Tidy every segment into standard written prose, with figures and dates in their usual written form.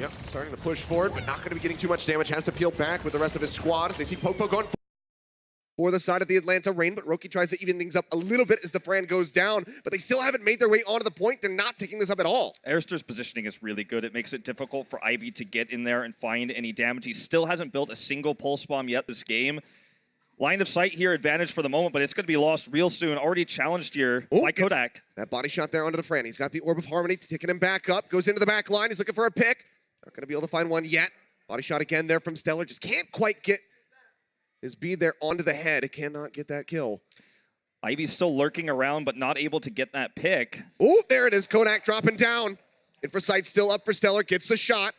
Yep, starting to push forward, but not going to be getting too much damage. Has to peel back with the rest of his squad as they see Popo going for the side of the Atlanta Reign, but Roki tries to even things up a little bit as Defran goes down, but they still haven't made their way onto the point. They're not taking this up at all. Arister's positioning is really good. It makes it difficult for Ivy to get in there and find any damage. He still hasn't built a single pulse bomb yet this game. Line of sight here, advantage for the moment, but it's going to be lost real soon. Already challenged here by Kodak. That body shot there onto Defran. He's got the Orb of Harmony, taking him back up, goes into the back line. He's looking for a pick. Not going to be able to find one yet. Body shot again there from Stellar. Just can't quite get his bead there onto the head. It cannot get that kill. Ivy's still lurking around, but not able to get that pick. Oh, there it is. Kodak dropping down. Infrasight still up for Stellar. Gets the shot.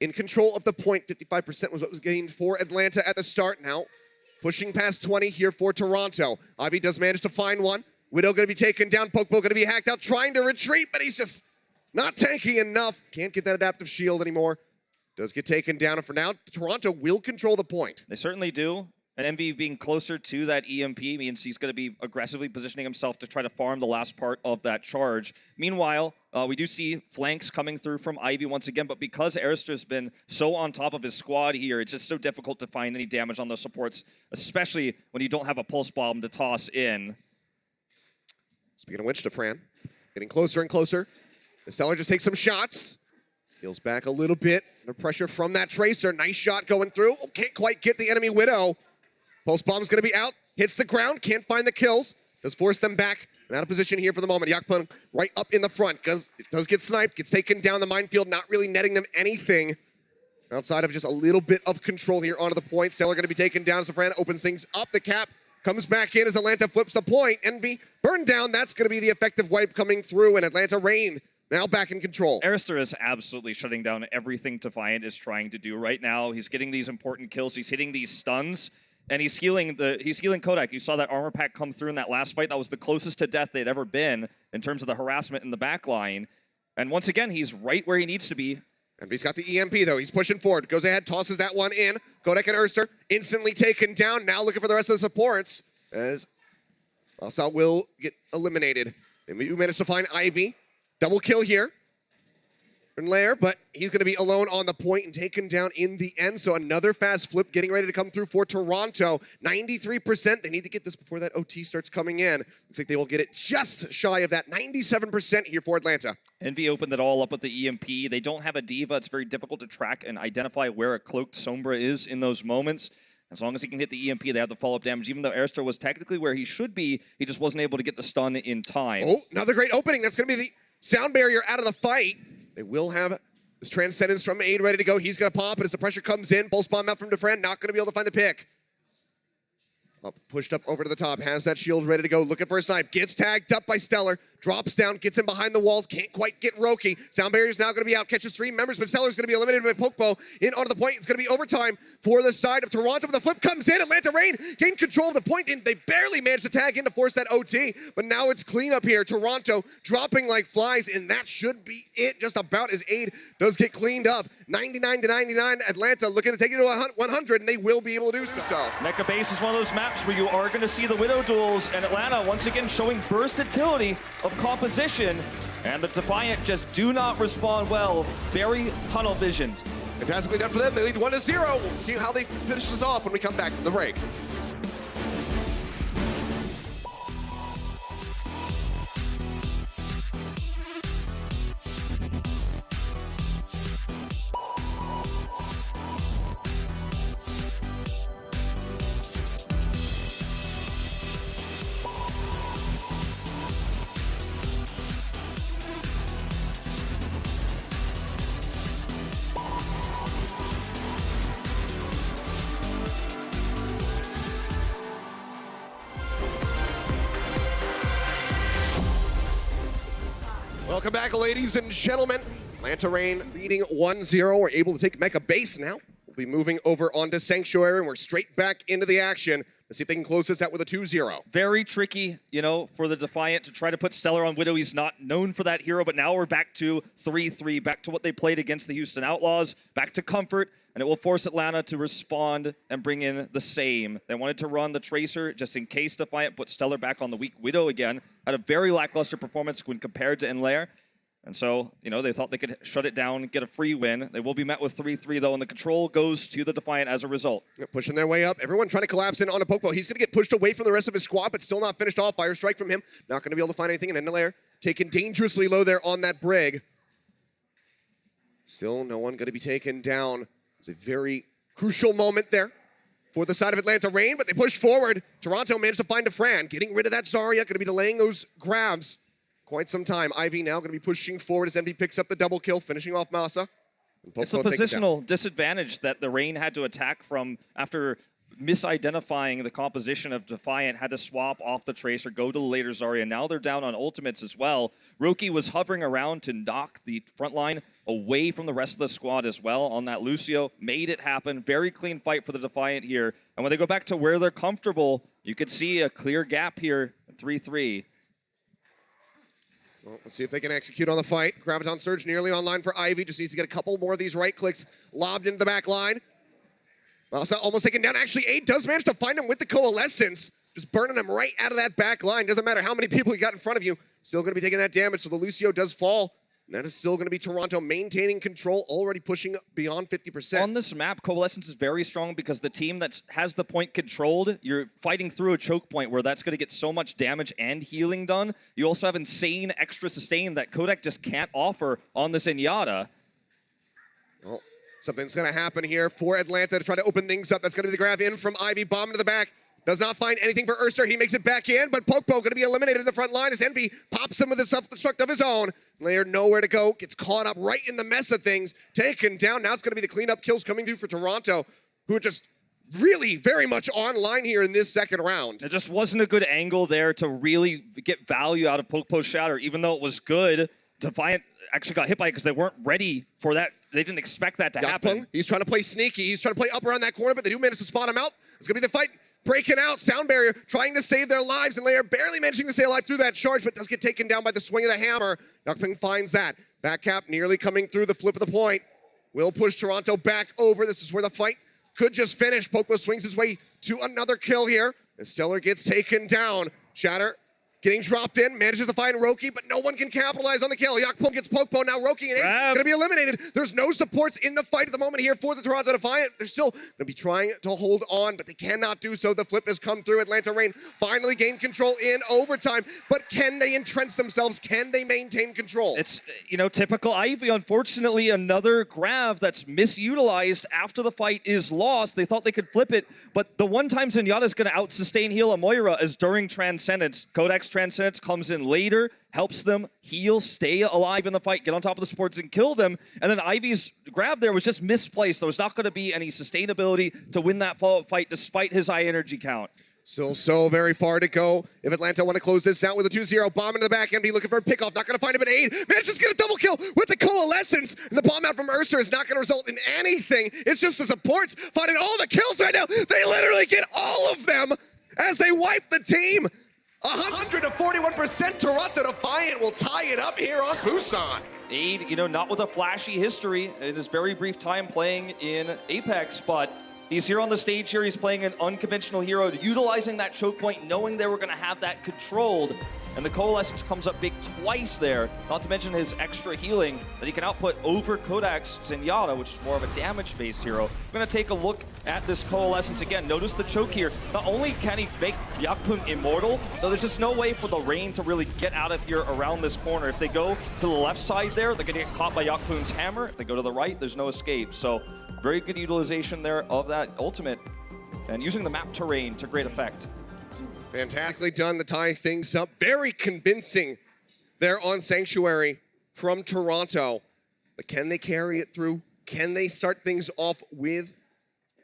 In control of the point. 55% was what was gained for Atlanta at the start. Now pushing past 20 here for Toronto. Ivy does manage to find one. Widow going to be taken down. Pokeball going to be hacked out. Trying to retreat, but he's just not tanky enough. Can't get that adaptive shield anymore. Does get taken down, and for now, Toronto will control the point. They certainly do. And MV being closer to that EMP means he's going to be aggressively positioning himself to try to farm the last part of that charge. Meanwhile, we do see flanks coming through from Ivy once again, but because Arister's been so on top of his squad here, it's just so difficult to find any damage on those supports, especially when you don't have a pulse bomb to toss in. Speaking of which, Defran getting closer and closer. The Stellar just takes some shots. Heals back a little bit. The pressure from that Tracer. Nice shot going through. Oh, can't quite get the enemy Widow. Pulse bomb's going to be out. Hits the ground. Can't find the kills. Does force them back. And out of position here for the moment. Yakpun right up in the front. It does get sniped. Gets taken down the minefield. Not really netting them anything. Outside of just a little bit of control here onto the point. Stellar going to be taken down. Safran opens things up. The cap comes back in as Atlanta flips the point. Envy burned down. That's going to be the effective wipe coming through. And Atlanta Reign now back in control. Arister is absolutely shutting down everything Defiant is trying to do right now. He's getting these important kills. He's hitting these stuns, and he's healing Kodak. You saw that armor pack come through in that last fight. That was the closest to death they'd ever been in terms of the harassment in the back line. And once again, he's right where he needs to be. And he's got the EMP, though. He's pushing forward. Goes ahead, tosses that one in. Kodak and Erster instantly taken down. Now looking for the rest of the supports as Asal will get eliminated. And we managed to find Ivy. Double kill here from Lair, but he's going to be alone on the point and taken down in the end. So another fast flip getting ready to come through for Toronto. 93%. They need to get this before that OT starts coming in. Looks like they will get it just shy of that 97% here for Atlanta. Envy opened it all up with the EMP. They don't have a Diva. It's very difficult to track and identify where a cloaked Sombra is in those moments. As long as he can hit the EMP, they have the follow-up damage. Even though Arister was technically where he should be, he just wasn't able to get the stun in time. Oh, another great opening. That's going to be the sound barrier out of the fight. They will have this Transcendence from Aid ready to go. He's going to pop, but as the pressure comes in, pulse bomb out from Defran, not going to be able to find the pick. Pushed up over to the top, has that shield ready to go, looking for a snipe. Gets tagged up by Stellar, drops down, gets him behind the walls, can't quite get Roki. Sound barrier's now going to be out, catches 3 members, but Stellar's going to be eliminated by Pokebo. In onto the point, it's going to be overtime for the side of Toronto, but the flip comes in. Atlanta Reign gained control of the point, and they barely managed to tag in to force that OT, but now it's clean up here. Toronto dropping like flies, and that should be it, just about as Aid does get cleaned up. 99 to 99, Atlanta looking to take it to 100, and they will be able to do so. Mecha Base is one of those maps where you are going to see the Widow duels, and Atlanta once again showing versatility of composition, and the Defiant just do not respond well. Very tunnel visioned. Fantastically done for them. They lead 1-0. We'll see how they finish this off when we come back from the break. Welcome back, ladies and gentlemen. Atlanta Reign leading 1-0. We're able to take Mecha Base now. We'll be moving over onto Sanctuary, and we're straight back into the action. Let's see if they can close this out with a 2-0. Very tricky, you know, for the Defiant to try to put Stellar on Widow. He's not known for that hero, but now we're back to 3-3, back to what they played against the Houston Outlaws, back to comfort, and it will force Atlanta to respond and bring in the same. They wanted to run the Tracer just in case Defiant put Stellar back on the weak Widow again. Had a very lackluster performance when compared to Enlair. And so, they thought they could shut it down, get a free win. They will be met with 3-3, though, and the control goes to the Defiant as a result. Pushing their way up. Everyone trying to collapse in on a Pokeball. He's going to get pushed away from the rest of his squad, but still not finished off. Fire Strike from him. Not going to be able to find anything. And Endelair taken dangerously low there on that Brig. Still no one going to be taken down. It's a very crucial moment there for the side of Atlanta Reign, but they push forward. Toronto managed to find a Fran. Getting rid of that Zarya. Going to be delaying those grabs quite some time. Ivy now going to be pushing forward as Envy picks up the double kill, finishing off Masa. It's a positional disadvantage that the Reign had to attack from after misidentifying the composition of Defiant, had to swap off the Tracer, go to the later Zarya. Now they're down on ultimates as well. Roki was hovering around to knock the front line away from the rest of the squad as well on that Lucio. Made it happen. Very clean fight for the Defiant here. And when they go back to where they're comfortable, you could see a clear gap here, 3-3. Well, let's see if they can execute on the fight. Graviton Surge nearly online for Ivy. Just needs to get a couple more of these right clicks lobbed into the back line. Masa almost taken down. Actually, Aid does manage to find him with the Coalescence. Just burning him right out of that back line. Doesn't matter how many people you got in front of you. Still going to be taking that damage, so the Lucio does fall. And that is still going to be Toronto maintaining control, already pushing beyond 50%. On this map, Coalescence is very strong because the team that has the point controlled, you're fighting through a choke point where that's going to get so much damage and healing done. You also have insane extra sustain that Kodak just can't offer on this Zenyatta. Well, something's going to happen here for Atlanta to try to open things up. That's going to be the grab in from Ivy, bomb to the back. Does not find anything for Ursa. He makes it back in, but Pokepo going to be eliminated in the front line as Envy pops him with a self-destruct of his own. Layer nowhere to go. Gets caught up right in the mess of things. Taken down. Now it's going to be the cleanup kills coming through for Toronto, who are just really very much online here in this second round. It just wasn't a good angle there to really get value out of Pokepo's Shatter, even though it was good. Defiant actually got hit by it because they weren't ready for that. They didn't expect that to happen. He's trying to play sneaky. He's trying to play up around that corner, but they do manage to spot him out. It's going to be the fight. Breaking out, Sound Barrier trying to save their lives, and Lair barely managing to stay alive through that charge, but does get taken down by the swing of the hammer. Yakping finds that. Back cap nearly coming through the flip of the point. Will push Toronto back over. This is where the fight could just finish. Pokepo swings his way to another kill here as Stellar gets taken down. Shatter getting dropped in, manages to find Roki, but no one can capitalize on the kill. Yakpong gets Pokepo, now Roki and Aid going to be eliminated. There's no supports in the fight at the moment here for the Toronto Defiant. They're still going to be trying to hold on, but they cannot do so. The flip has come through. Atlanta Reign finally gained control in overtime, but can they entrench themselves? Can they maintain control? It's, typical Ivy. Unfortunately, another grab that's misutilized after the fight is lost. They thought they could flip it, but the one time Zenyatta is going to out-sustain heal a Moira is during Transcendence. Kodak's Transcendence comes in later, helps them heal, stay alive in the fight, get on top of the supports and kill them. And then Ivy's grab there was just misplaced. There was not going to be any sustainability to win that follow-up fight despite his high energy count. Still so very far to go. If Atlanta want to close this out with a 2-0, bomb into the back, Envy looking for a pickoff, not going to find him at Aid. Manages to get a double kill with the Coalescence, and the bomb out from Ursa is not going to result in anything. It's just the supports finding all the kills right now. They literally get all of them as they wipe the team. 141% Toronto Defiant will tie it up here on Busan. Aid, not with a flashy history in his very brief time playing in Apex, but he's here on the stage here. He's playing an unconventional hero, utilizing that choke point, knowing they were going to have that controlled. And the Coalescence comes up big twice there, not to mention his extra healing that he can output over Kodak's Zenyatta, which is more of a damage-based hero. We're going to take a look at this Coalescence again. Notice the choke here. Not only can he make Yakpung immortal, though there's just no way for the Reign to really get out of here around this corner. If they go to the left side there, they're going to get caught by Yakpung's hammer. If they go to the right, there's no escape. So very good utilization there of that ultimate and using the map terrain to great effect. Fantastically done to tie things up. Very convincing there on Sanctuary from Toronto. But can they carry it through? Can they start things off with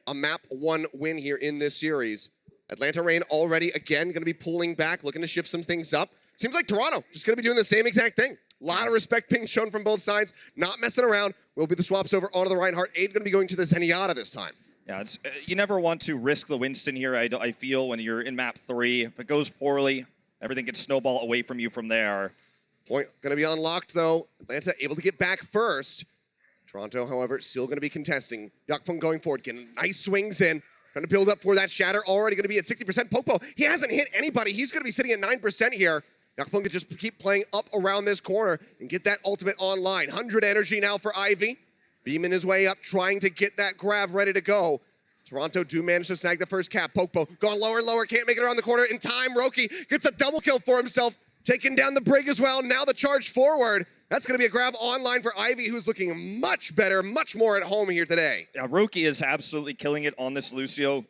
a map 1 win here in this series? Atlanta Reign already, again, going to be pulling back, looking to shift some things up. Seems like Toronto just going to be doing the same exact thing. A lot of respect being shown from both sides. Not messing around. Will be the swaps over onto the Reinhardt. Aid going to be going to the Zenyatta this time. Yeah, you never want to risk the Winston here, I feel, when you're in map 3. If it goes poorly, everything gets snowball away from you from there. Point going to be unlocked, though. Atlanta able to get back first. Toronto, however, still going to be contesting. Yakpung going forward, getting nice swings in. Trying to build up for that Shatter. Already going to be at 60%. Pokepo, he hasn't hit anybody. He's going to be sitting at 9% here. Yakpung could just keep playing up around this corner and get that ultimate online. 100 energy now for Ivy. Beaming his way up, trying to get that grab ready to go. Toronto do manage to snag the first cap. Pokpo going lower and lower, can't make it around the corner in time. Roki gets a double kill for himself, taking down the Brig as well. Now the charge forward. That's going to be a grab online for Ivy, who's looking much better, much more at home here today. Yeah, Roki is absolutely killing it on this Lucio,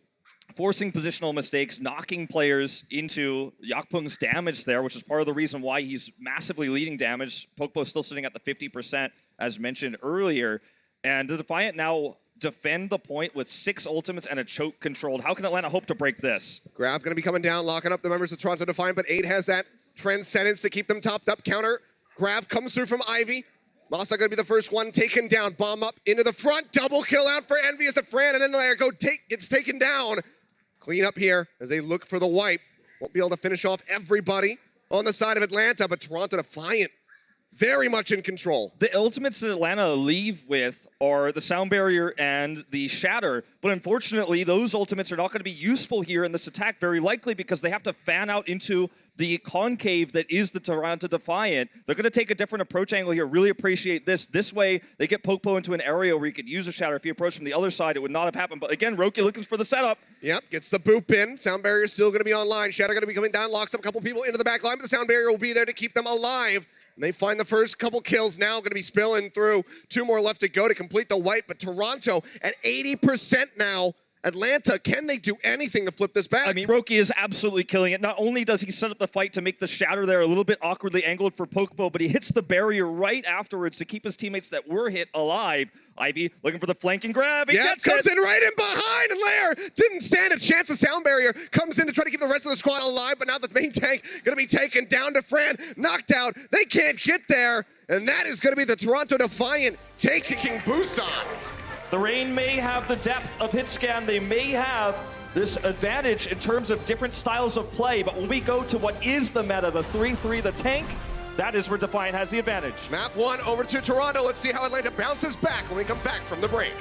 forcing positional mistakes, knocking players into Yakpung's damage there, which is part of the reason why he's massively leading damage. Pokpo still sitting at the 50%, as mentioned earlier. And the Defiant now defend the point with 6 ultimates and a choke controlled. How can Atlanta hope to break this? Grab going to be coming down, locking up the members of Toronto Defiant, but 8 has that transcendence to keep them topped up. Counter grab comes through from Ivy. Masa going to be the first one taken down. Bomb up into the front. Double kill out for Envy as the Fran and Inlayer gets taken down. Clean up here as they look for the wipe. Won't be able to finish off everybody on the side of Atlanta, but Toronto Defiant very much in control. The ultimates that Atlanta leave with are the Sound Barrier and the Shatter, but unfortunately, those ultimates are not going to be useful here in this attack, very likely because they have to fan out into the concave that is the Toronto Defiant. They're going to take a different approach angle here. Really appreciate this. This way, they get Pokpo into an area where you could use a Shatter. If you approach from the other side, it would not have happened. But again, Roki looking for the setup. Yep, gets the boop in. Sound Barrier still going to be online. Shatter going to be coming down, locks up a couple people into the back line, but the Sound Barrier will be there to keep them alive. And they find the first couple kills now, going to be spilling through. 2 more left to go to complete the wipe, but Toronto at 80% now. Atlanta, can they do anything to flip this back? I mean, Roki is absolutely killing it. Not only does he set up the fight to make the Shatter there a little bit awkwardly angled for Pokpo, but he hits the barrier right afterwards to keep his teammates that were hit alive. Ivy looking for the flanking grab. He gets comes it. in right in behind, and Lair didn't stand a chance. The Sound Barrier comes in to try to keep the rest of the squad alive, but now the main tank going to be taken down to Fran, knocked out. They can't get there, and that is going to be the Toronto Defiant taking Busan. The Reign may have the depth of hit scan. They may have this advantage in terms of different styles of play, but when we go to what is the meta, the 3-3, the tank, that is where Defiant has the advantage. Map 1 over to Toronto. Let's see how Atlanta bounces back when we come back from the break.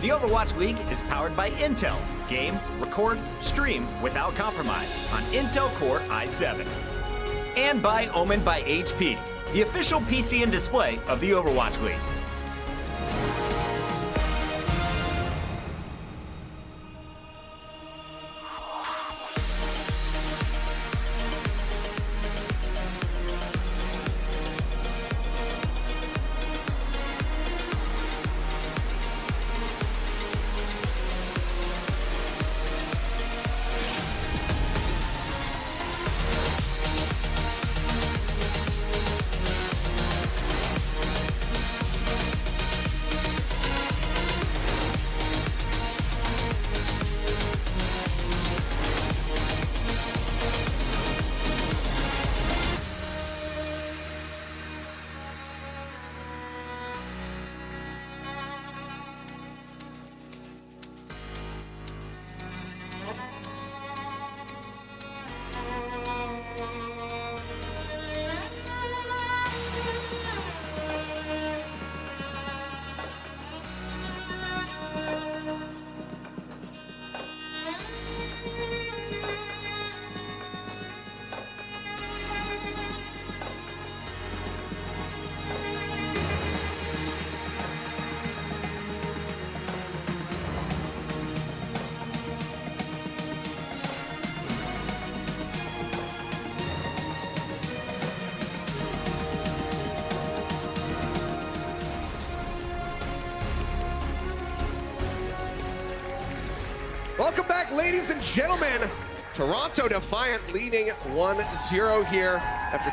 The Overwatch League is powered by Intel. Game, record, stream without compromise on Intel Core i7. And by Omen by HP, the official PC and display of the Overwatch League. Welcome back, ladies and gentlemen. Toronto Defiant leading 1-0 here after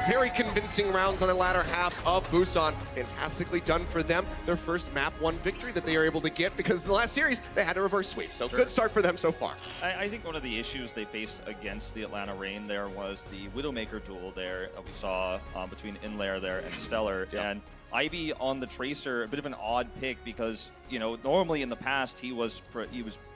2 very convincing rounds on the latter half of Busan. Fantastically done for them. Their first map 1 victory that they are able to get because in the last series they had a reverse sweep. So good start for them so far. I think one of the issues they faced against the Atlanta Reign there was the Widowmaker duel there we saw between Inlayer there and Stellar. Yep. And Ivy on the Tracer, a bit of an odd pick because, you know, normally in the past he was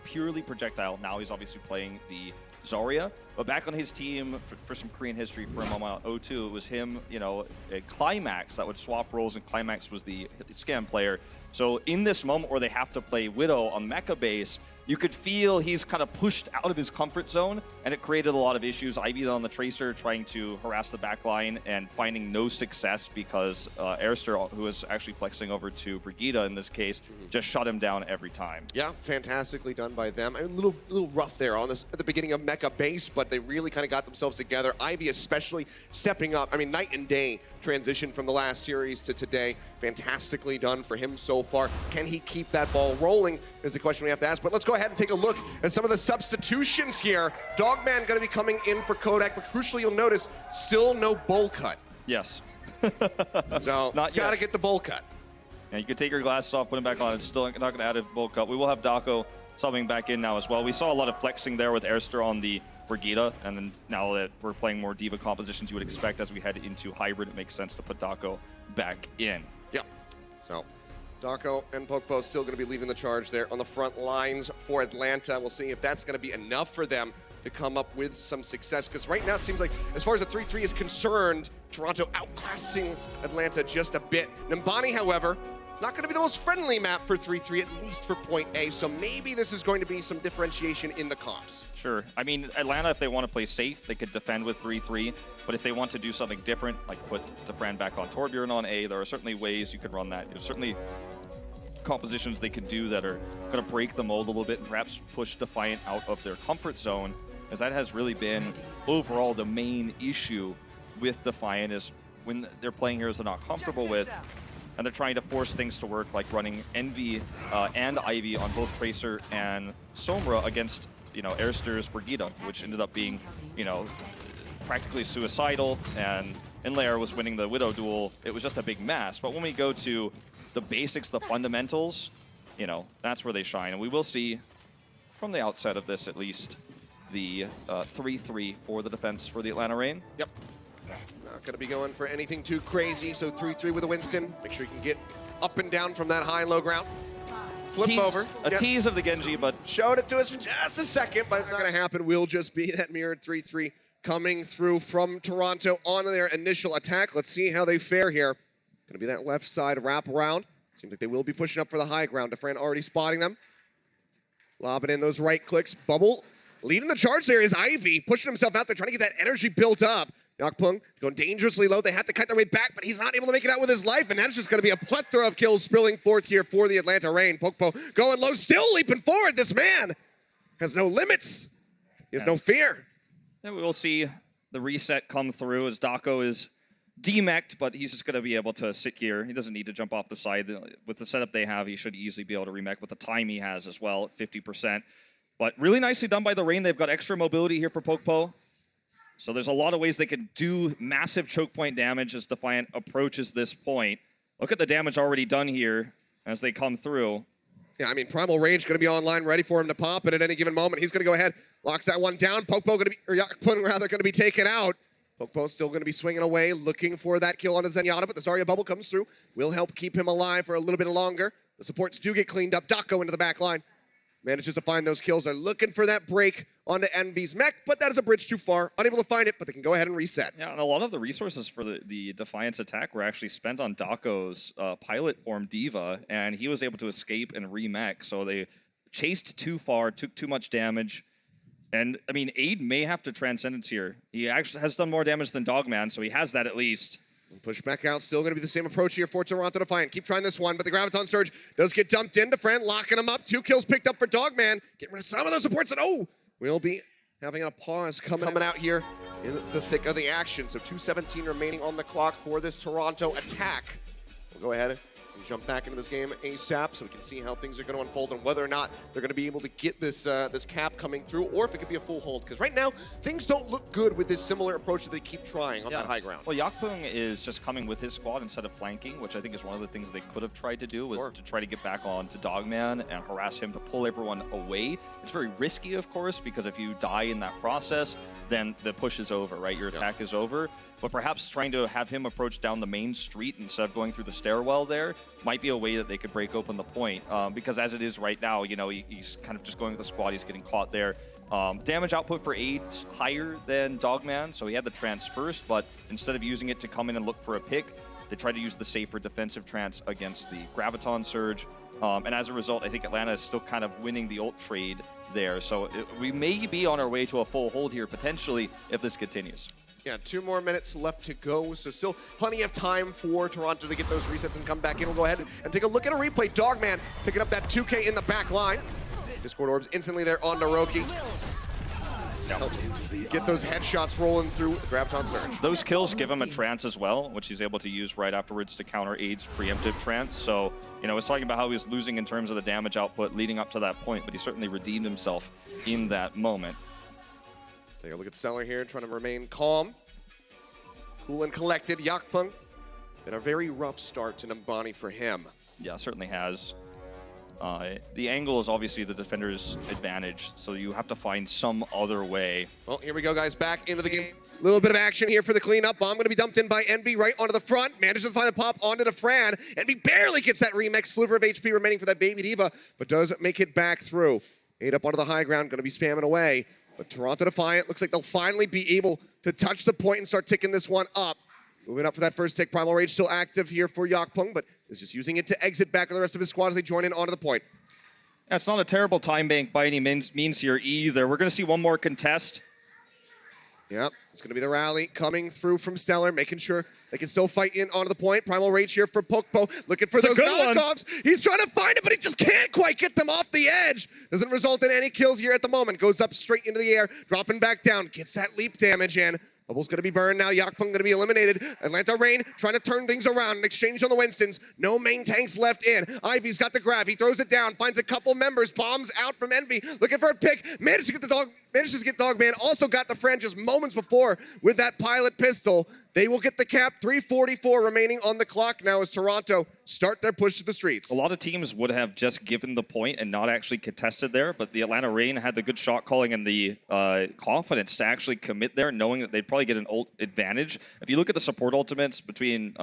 purely projectile. Now he's obviously playing the Zarya. But back on his team, for some Korean history for a moment, 0-2, it was him, you know, at Climax that would swap roles, and Climax was the scam player. So in this moment where they have to play Widow on Mecha base, you could feel he's kind of pushed out of his comfort zone, and it created a lot of issues. Ivy on the Tracer trying to harass the backline and finding no success because Airster, who was actually flexing over to Brigida in this case, just shut him down every time. Yeah, fantastically done by them. A little rough there on this at the beginning of Mecha base, but they really kind of got themselves together. Ivy especially stepping up. I mean, night and day transition from the last series to today. Fantastically done for him so far. Can he keep that ball rolling is the question we have to ask. But let's go ahead and take a look at some of the substitutions here. Dogman going to be coming in for Kodak, but crucially you'll notice still no bowl cut. Yes. So Not it's got to yet. get the bowl cut. And you can take your glasses off, put them back on. It's still not going to add a bowl cut. We will have Dako subbing back in now as well. We saw a lot of flexing there with Airster on the Brigida, and then now that we're playing more Diva compositions, you would expect as we head into hybrid, it makes sense to put Dako back in. Yep. So Dako and Pokpo still going to be leading the charge there on the front lines for Atlanta. We'll see if that's going to be enough for them to come up with some success, because right now it seems like, as far as the 3-3 is concerned, Toronto outclassing Atlanta just a bit. Nimbani, however, not going to be the most friendly map for 3-3, at least for point A, so maybe this is going to be some differentiation in the comps. Sure. I mean, Atlanta, if they want to play safe, they could defend with 3-3. But if they want to do something different, like put Defran back on Torbjorn on A, there are certainly ways you could run that. There's certainly compositions they could do that are going to break the mold a little bit and perhaps push Defiant out of their comfort zone, as that has really been overall the main issue with Defiant, is when they're playing heroes they're not comfortable with, and they're trying to force things to work, like running Envy and Ivy on both Tracer and Sombra against, you know, Airster's Brigida, which ended up being, you know, practically suicidal, and Inlayer was winning the Widow duel. It was just a big mess. But when we go to the basics, the fundamentals, you know, that's where they shine. And we will see, from the outset of this at least, the 3-3 for the defense for the Atlanta Reign. Yep. Not going to be going for anything too crazy, so 3-3 with a Winston. Make sure you can get up and down from that high and low ground. Flip over. A Yep. tease of the Genji, but Showed it to us for just a second, but it's not going to happen. Will just be that mirrored 3-3 coming through from Toronto on their initial attack. Let's see how they fare here. Going to be that left side wraparound. Seems like they will be pushing up for the high ground. Defran already spotting them. Lobbing in those right clicks. Bubble leading the charge there is Ivy, pushing himself out there, trying to get that energy built up. Yakpung going dangerously low. They have to cut their way back, but he's not able to make it out with his life, and that's just going to be a plethora of kills spilling forth here for the Atlanta Reign. Pokpo going low, still leaping forward. This man has no limits. He has no fear. then we will see the reset come through as Dako is demeched, but he's just going to be able to sit here. He doesn't need to jump off the side. With the setup they have, he should easily be able to remech with the time he has as well at 50%. But really nicely done by the Reign. They've got extra mobility here for Pokpo. So there's a lot of ways they can do massive choke point damage as Defiant approaches this point. Look at the damage already done here as they come through. Yeah, I mean, Primal Rage going to be online, ready for him to pop, and at any given moment, he's going to go ahead, locks that one down. Pokpo going to be, or Yakpung rather, going to be taken out. Pokpo still going to be swinging away, looking for that kill on his Zenyatta, but the Zarya bubble comes through. Will help keep him alive for a little bit longer. The supports do get cleaned up. Dako into the back line. Manages to find those kills. They're looking for that break onto Envy's mech, but that is a bridge too far. Unable to find it, but they can go ahead and reset. Yeah, and a lot of the resources for the Defiance attack were actually spent on Dako's pilot form Diva, and he was able to escape and remech. So they chased too far, took too much damage. And, I mean, Aid may have to Transcendence here. He actually has done more damage than Dogman, so he has that at least. Push back out, still going to be the same approach here for Toronto Defiant. Keep trying this one, but the Graviton Surge does get dumped into Fran, locking him up. 2 kills picked up for Dogman. Getting rid of some of those supports, and we'll be having a pause coming out here in the thick of the action. So 2:17 remaining on the clock for this Toronto attack. We'll go ahead and jump back into this game ASAP so we can see how things are going to unfold and whether or not they're going to be able to get this this cap coming through, or if it could be a full hold. Because right now, things don't look good with this similar approach that they keep trying on that high ground. Well, Yakpung is just coming with his squad instead of flanking, which I think is one of the things they could have tried to do, was to try to get back on to Dogman and harass him to pull everyone away. It's very risky, of course, because if you die in that process, then the push is over, right? Your attack is over. But perhaps trying to have him approach down the main street instead of going through the stairwell there might be a way that they could break open the point. Because as it is right now, you know, he's kind of just going with the squad. He's getting caught there. Damage output for Aid's higher than Dogman, so he had the trance first, but instead of using it to come in and look for a pick, they tried to use the safer defensive trance against the Graviton Surge. And as a result, I think Atlanta is still kind of winning the ult trade there. So we may be on our way to a full hold here, potentially, if this continues. Yeah, 2 more minutes left to go, so still plenty of time for Toronto to get those resets and come back in. We'll go ahead and take a look at a replay. Dogman picking up that 2K in the back line. Discord orbs instantly there on Naroki. Helps get those headshots rolling through the Graviton Surge. Those kills give him a trance as well, which he's able to use right afterwards to counter Aid's preemptive trance. So, you know, I was talking about how he was losing in terms of the damage output leading up to that point, but he certainly redeemed himself in that moment. Take a look at Stellar here, trying to remain calm. Cool and collected. Yakpung, been a very rough start to Numbani for him. Yeah, certainly has. The angle is obviously the defender's advantage, so you have to find some other way. Well, here we go, guys. Back into the game. A little bit of action here for the cleanup. Bomb going to be dumped in by Envy right onto the front. Manages to find the pop onto the Fran. Envy barely gets that remix. Sliver of HP remaining for that Baby Diva, but does make it back through. 8 up onto the high ground, going to be spamming away. But Toronto Defiant looks like they'll finally be able to touch the point and start ticking this one up. Moving up for that first tick. Primal Rage still active here for Yakpung, but is just using it to exit back with the rest of his squad as they join in onto the point. Yeah, it's not a terrible time bank by any means here either. We're going to see one more contest. Yep, it's going to be the rally coming through from Stellar, making sure they can still fight in onto the point. Primal Rage here for Pokpo, looking for those knockoffs. He's trying to find it, but he just can't quite get them off the edge. Doesn't result in any kills here at the moment. Goes up straight into the air, dropping back down, gets that leap damage in. Bubble's going to be burned now. Yakpung going to be eliminated. Atlanta Reign trying to turn things around. An exchange on the Winstons. No main tanks left in. Ivy's got the grab. He throws it down. Finds a couple members. Bombs out from Envy. Looking for a pick. Manages to get Dogman. Also got the Fran just moments before with that pilot pistol. They will get the cap. 3:44 remaining on the clock now as Toronto start their push to the streets. A lot of teams would have just given the point and not actually contested there, but the Atlanta Reign had the good shot calling and the confidence to actually commit there, knowing that they'd probably get an ult advantage. If you look at the support ultimates between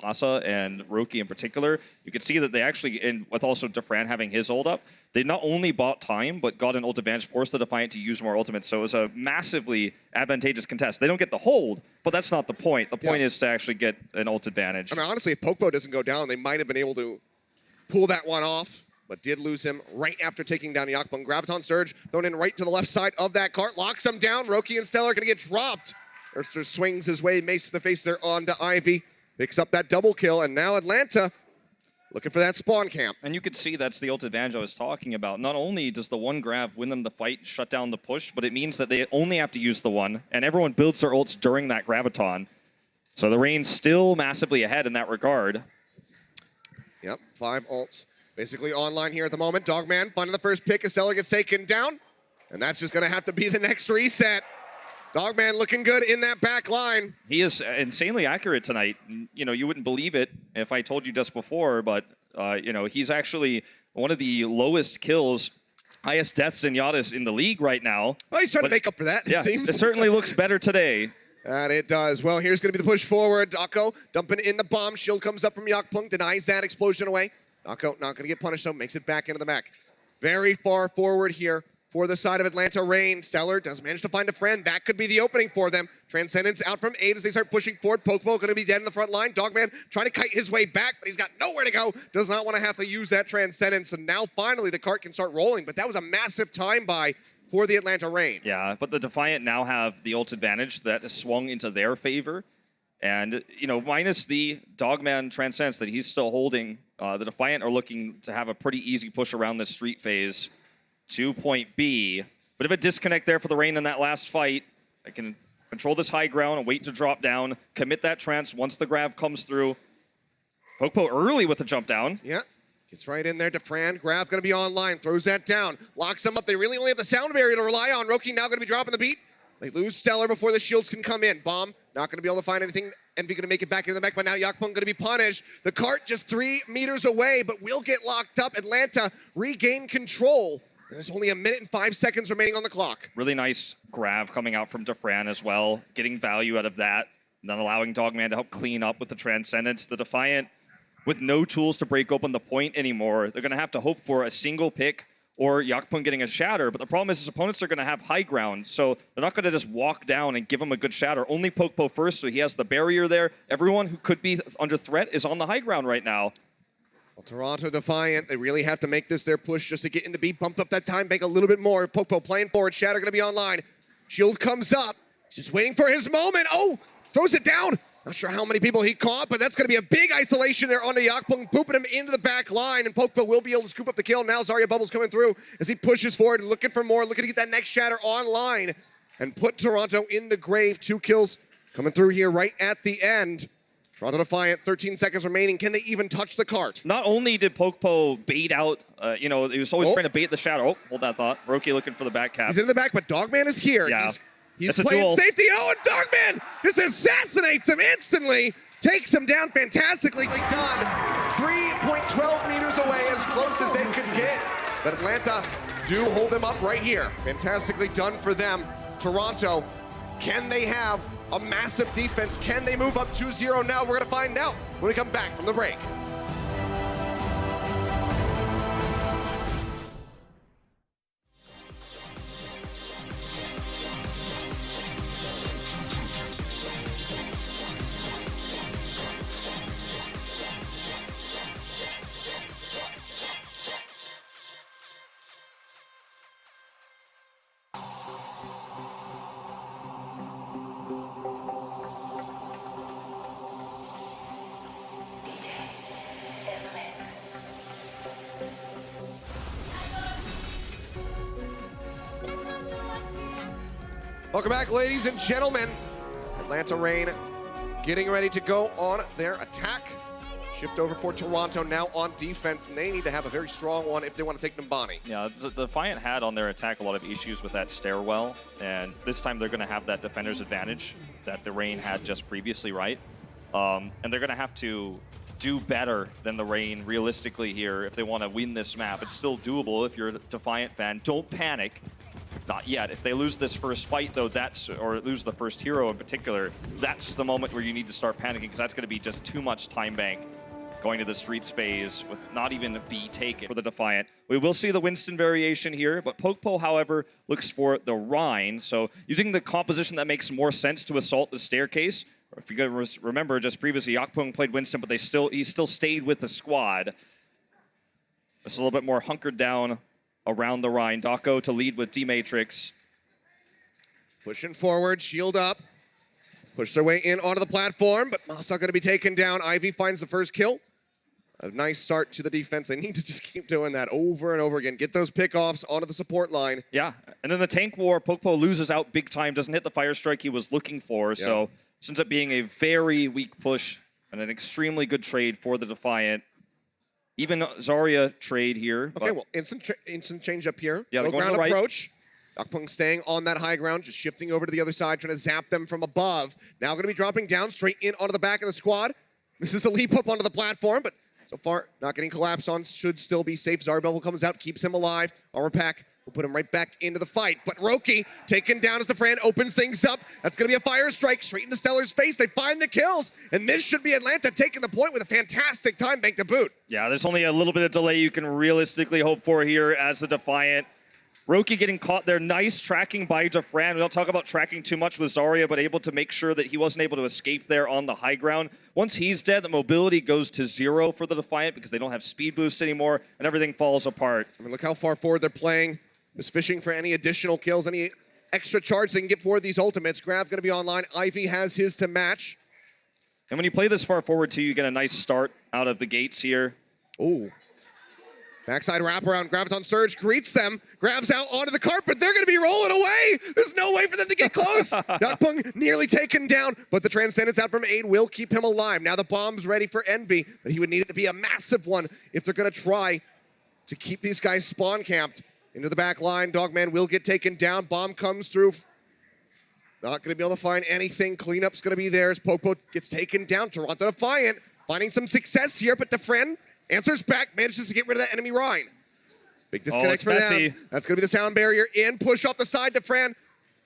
Masa and Roki in particular, you can see that they actually, and with also Defran having his ult up, they not only bought time, but got an ult advantage, forced the Defiant to use more ultimates. So it was a massively advantageous contest. They don't get the hold, but that's not the point. The point is to actually get an ult advantage. I mean, honestly, if Pokpo doesn't go down, they might have been able to pull that one off, but did lose him right after taking down Yakpung. Graviton Surge thrown in right to the left side of that cart, locks him down. Roki and Stellar are going to get dropped. Erster swings his way, mace to the face there onto Ivy. Picks up that double kill, and now Atlanta looking for that spawn camp. And you could see that's the ult advantage I was talking about. Not only does the one grab win them the fight, shut down the push, but it means that they only have to use the one, and everyone builds their ults during that Graviton. So the Reign's still massively ahead in that regard. Yep, 5 ults basically online here at the moment. Dogman finding the first pick as Stellar gets taken down, and that's just going to have to be the next reset. Dogman looking good in that back line. He is insanely accurate tonight. You know, you wouldn't believe it if I told you just before, but, you know, he's actually one of the lowest kills, highest deaths in Yadas in the league right now. Well, he's trying to make up for that, it seems. It certainly looks better today. And it does. Well, here's going to be the push forward. Dako dumping in the bomb. Shield comes up from Yakpung, denies that explosion away. Dako not going to get punished, though. Makes it back into the back. Very far forward here for the side of Atlanta Reign. Stellar does manage to find a friend. That could be the opening for them. Transcendence out from 8 as they start pushing forward. Pokeball going to be dead in the front line. Dogman trying to kite his way back, but he's got nowhere to go. Does not want to have to use that Transcendence. And now finally the cart can start rolling. But that was a massive time buy for the Atlanta Reign. Yeah, but the Defiant now have the ult advantage that has swung into their favor. And, you know, minus the Dogman Transcendence that he's still holding, the Defiant are looking to have a pretty easy push around this street phase to point B. Bit of a disconnect there for the Reign in that last fight. I can control this high ground and wait to drop down, commit that trance once the grab comes through. Pokpo early with the jump down. Yeah, gets right in there. Defran, grab going to be online, throws that down, locks them up. They really only have the sound barrier to rely on. Roki now going to be dropping the beat. They lose Stellar before the shields can come in. Bomb not going to be able to find anything. Envy going to make it back into the mech, but now Yakpung going to be punished. The cart just 3 meters away, but will get locked up. Atlanta regain control. There's only 1 minute and 5 seconds remaining on the clock. Really nice grab coming out from Defran as well, getting value out of that, and then allowing Dogman to help clean up with the Transcendence. The Defiant, with no tools to break open the point anymore, they're going to have to hope for a single pick or Yakpung getting a shatter. But the problem is his opponents are going to have high ground, so they're not going to just walk down and give him a good shatter. Only Pokpo first, so he has the barrier there. Everyone who could be under threat is on the high ground right now. Well, Toronto Defiant, they really have to make this their push just to get into B, bump up that time bank a little bit more. Pokpo playing forward, Shatter going to be online. Shield comes up, he's just waiting for his moment. Oh, throws it down. Not sure how many people he caught, but that's going to be a big isolation there onto Yakpung, pooping him into the back line, and Pokpo will be able to scoop up the kill. Now Zarya Bubbles coming through as he pushes forward, looking for more, looking to get that next Shatter online and put Toronto in the grave. 2 kills coming through here right at the end. Toronto Defiant, 13 seconds remaining. Can they even touch the cart? Not only did Pokpo bait out, he was always trying to bait the shadow. Oh, hold that thought. Roki looking for the back cap. He's in the back, but Dogman is here. Yeah. He's playing safety. Oh, and Dogman just assassinates him instantly. Takes him down fantastically done. 3.12 meters away, as close as they could get. But Atlanta do hold them up right here. Fantastically done for them. Toronto, can they have a massive defense? Can they move up 2-0 now? We're going to find out when we come back from the break. Welcome back, ladies and gentlemen. Atlanta Reign getting ready to go on their attack. Shift over for Toronto now on defense. And they need to have a very strong one if they want to take Numbani. Yeah, the Defiant had on their attack a lot of issues with that stairwell, and this time they're going to have that defender's advantage that the Reign had just previously, right? And they're going to have to do better than the Reign realistically here if they want to win this map. It's still doable if you're a Defiant fan. Don't panic. Not yet. If they lose this first fight, though, or lose the first hero in particular, that's the moment where you need to start panicking, because that's going to be just too much time bank going to the streets phase with not even a B taken for the Defiant. We will see the Winston variation here, but Pokpo, however, looks for the Rhine. So using the composition that makes more sense to assault the staircase. If you guys remember, just previously, Yakpung played Winston, but he still stayed with the squad. It's a little bit more hunkered down around the Rhine. Dako to lead with D-Matrix. Pushing forward, shield up. Push their way in onto the platform, but Masa going to be taken down. Ivy finds the first kill. A nice start to the defense. They need to just keep doing that over and over again. Get those pickoffs onto the support line. Yeah, and then the tank war, Pokpo loses out big time, doesn't hit the fire strike he was looking for, so this ends up being a very weak push and an extremely good trade for the Defiant. Even Zarya trade here. Okay, well, instant change up here. Yeah, low ground right. approach. Yakpung staying on that high ground, just shifting over to the other side, trying to zap them from above. Now going to be dropping down straight in onto the back of the squad. This is the leap up onto the platform, but so far not getting collapsed on. Should still be safe. Zarya Bubble comes out, keeps him alive. Armor pack will put him right back into the fight. But Roki taken down as the Fran opens things up. That's going to be a fire strike straight into Stellar's face. They find the kills, and this should be Atlanta taking the point with a fantastic time bank to boot. Yeah, there's only a little bit of delay you can realistically hope for here as the Defiant. Roki getting caught there. Nice tracking by Defran. We don't talk about tracking too much with Zarya, but able to make sure that he wasn't able to escape there on the high ground. Once he's dead, the mobility goes to 0 for the Defiant because they don't have speed boost anymore, and everything falls apart. I mean, look how far forward they're playing. Just fishing for any additional kills, any extra charge they can get for these ultimates. Grav going to be online. Ivy has his to match. And when you play this far forward, too, you get a nice start out of the gates here. Ooh. Backside wraparound, Graviton Surge greets them, grabs out onto the carpet. They're going to be rolling away. There's no way for them to get close. Yakpung nearly taken down, but the Transcendence out from Aid will keep him alive. Now the bomb's ready for Envy, but he would need it to be a massive one if they're going to try to keep these guys spawn camped. Into the back line, Dogman will get taken down. Bomb comes through. Not going to be able to find anything. Cleanup's going to be there as Pokpo gets taken down. Toronto Defiant finding some success here, but Defren answers back, manages to get rid of that enemy Rhine. Big disconnect for them. That's going to be the sound barrier in. Push off the side. Defran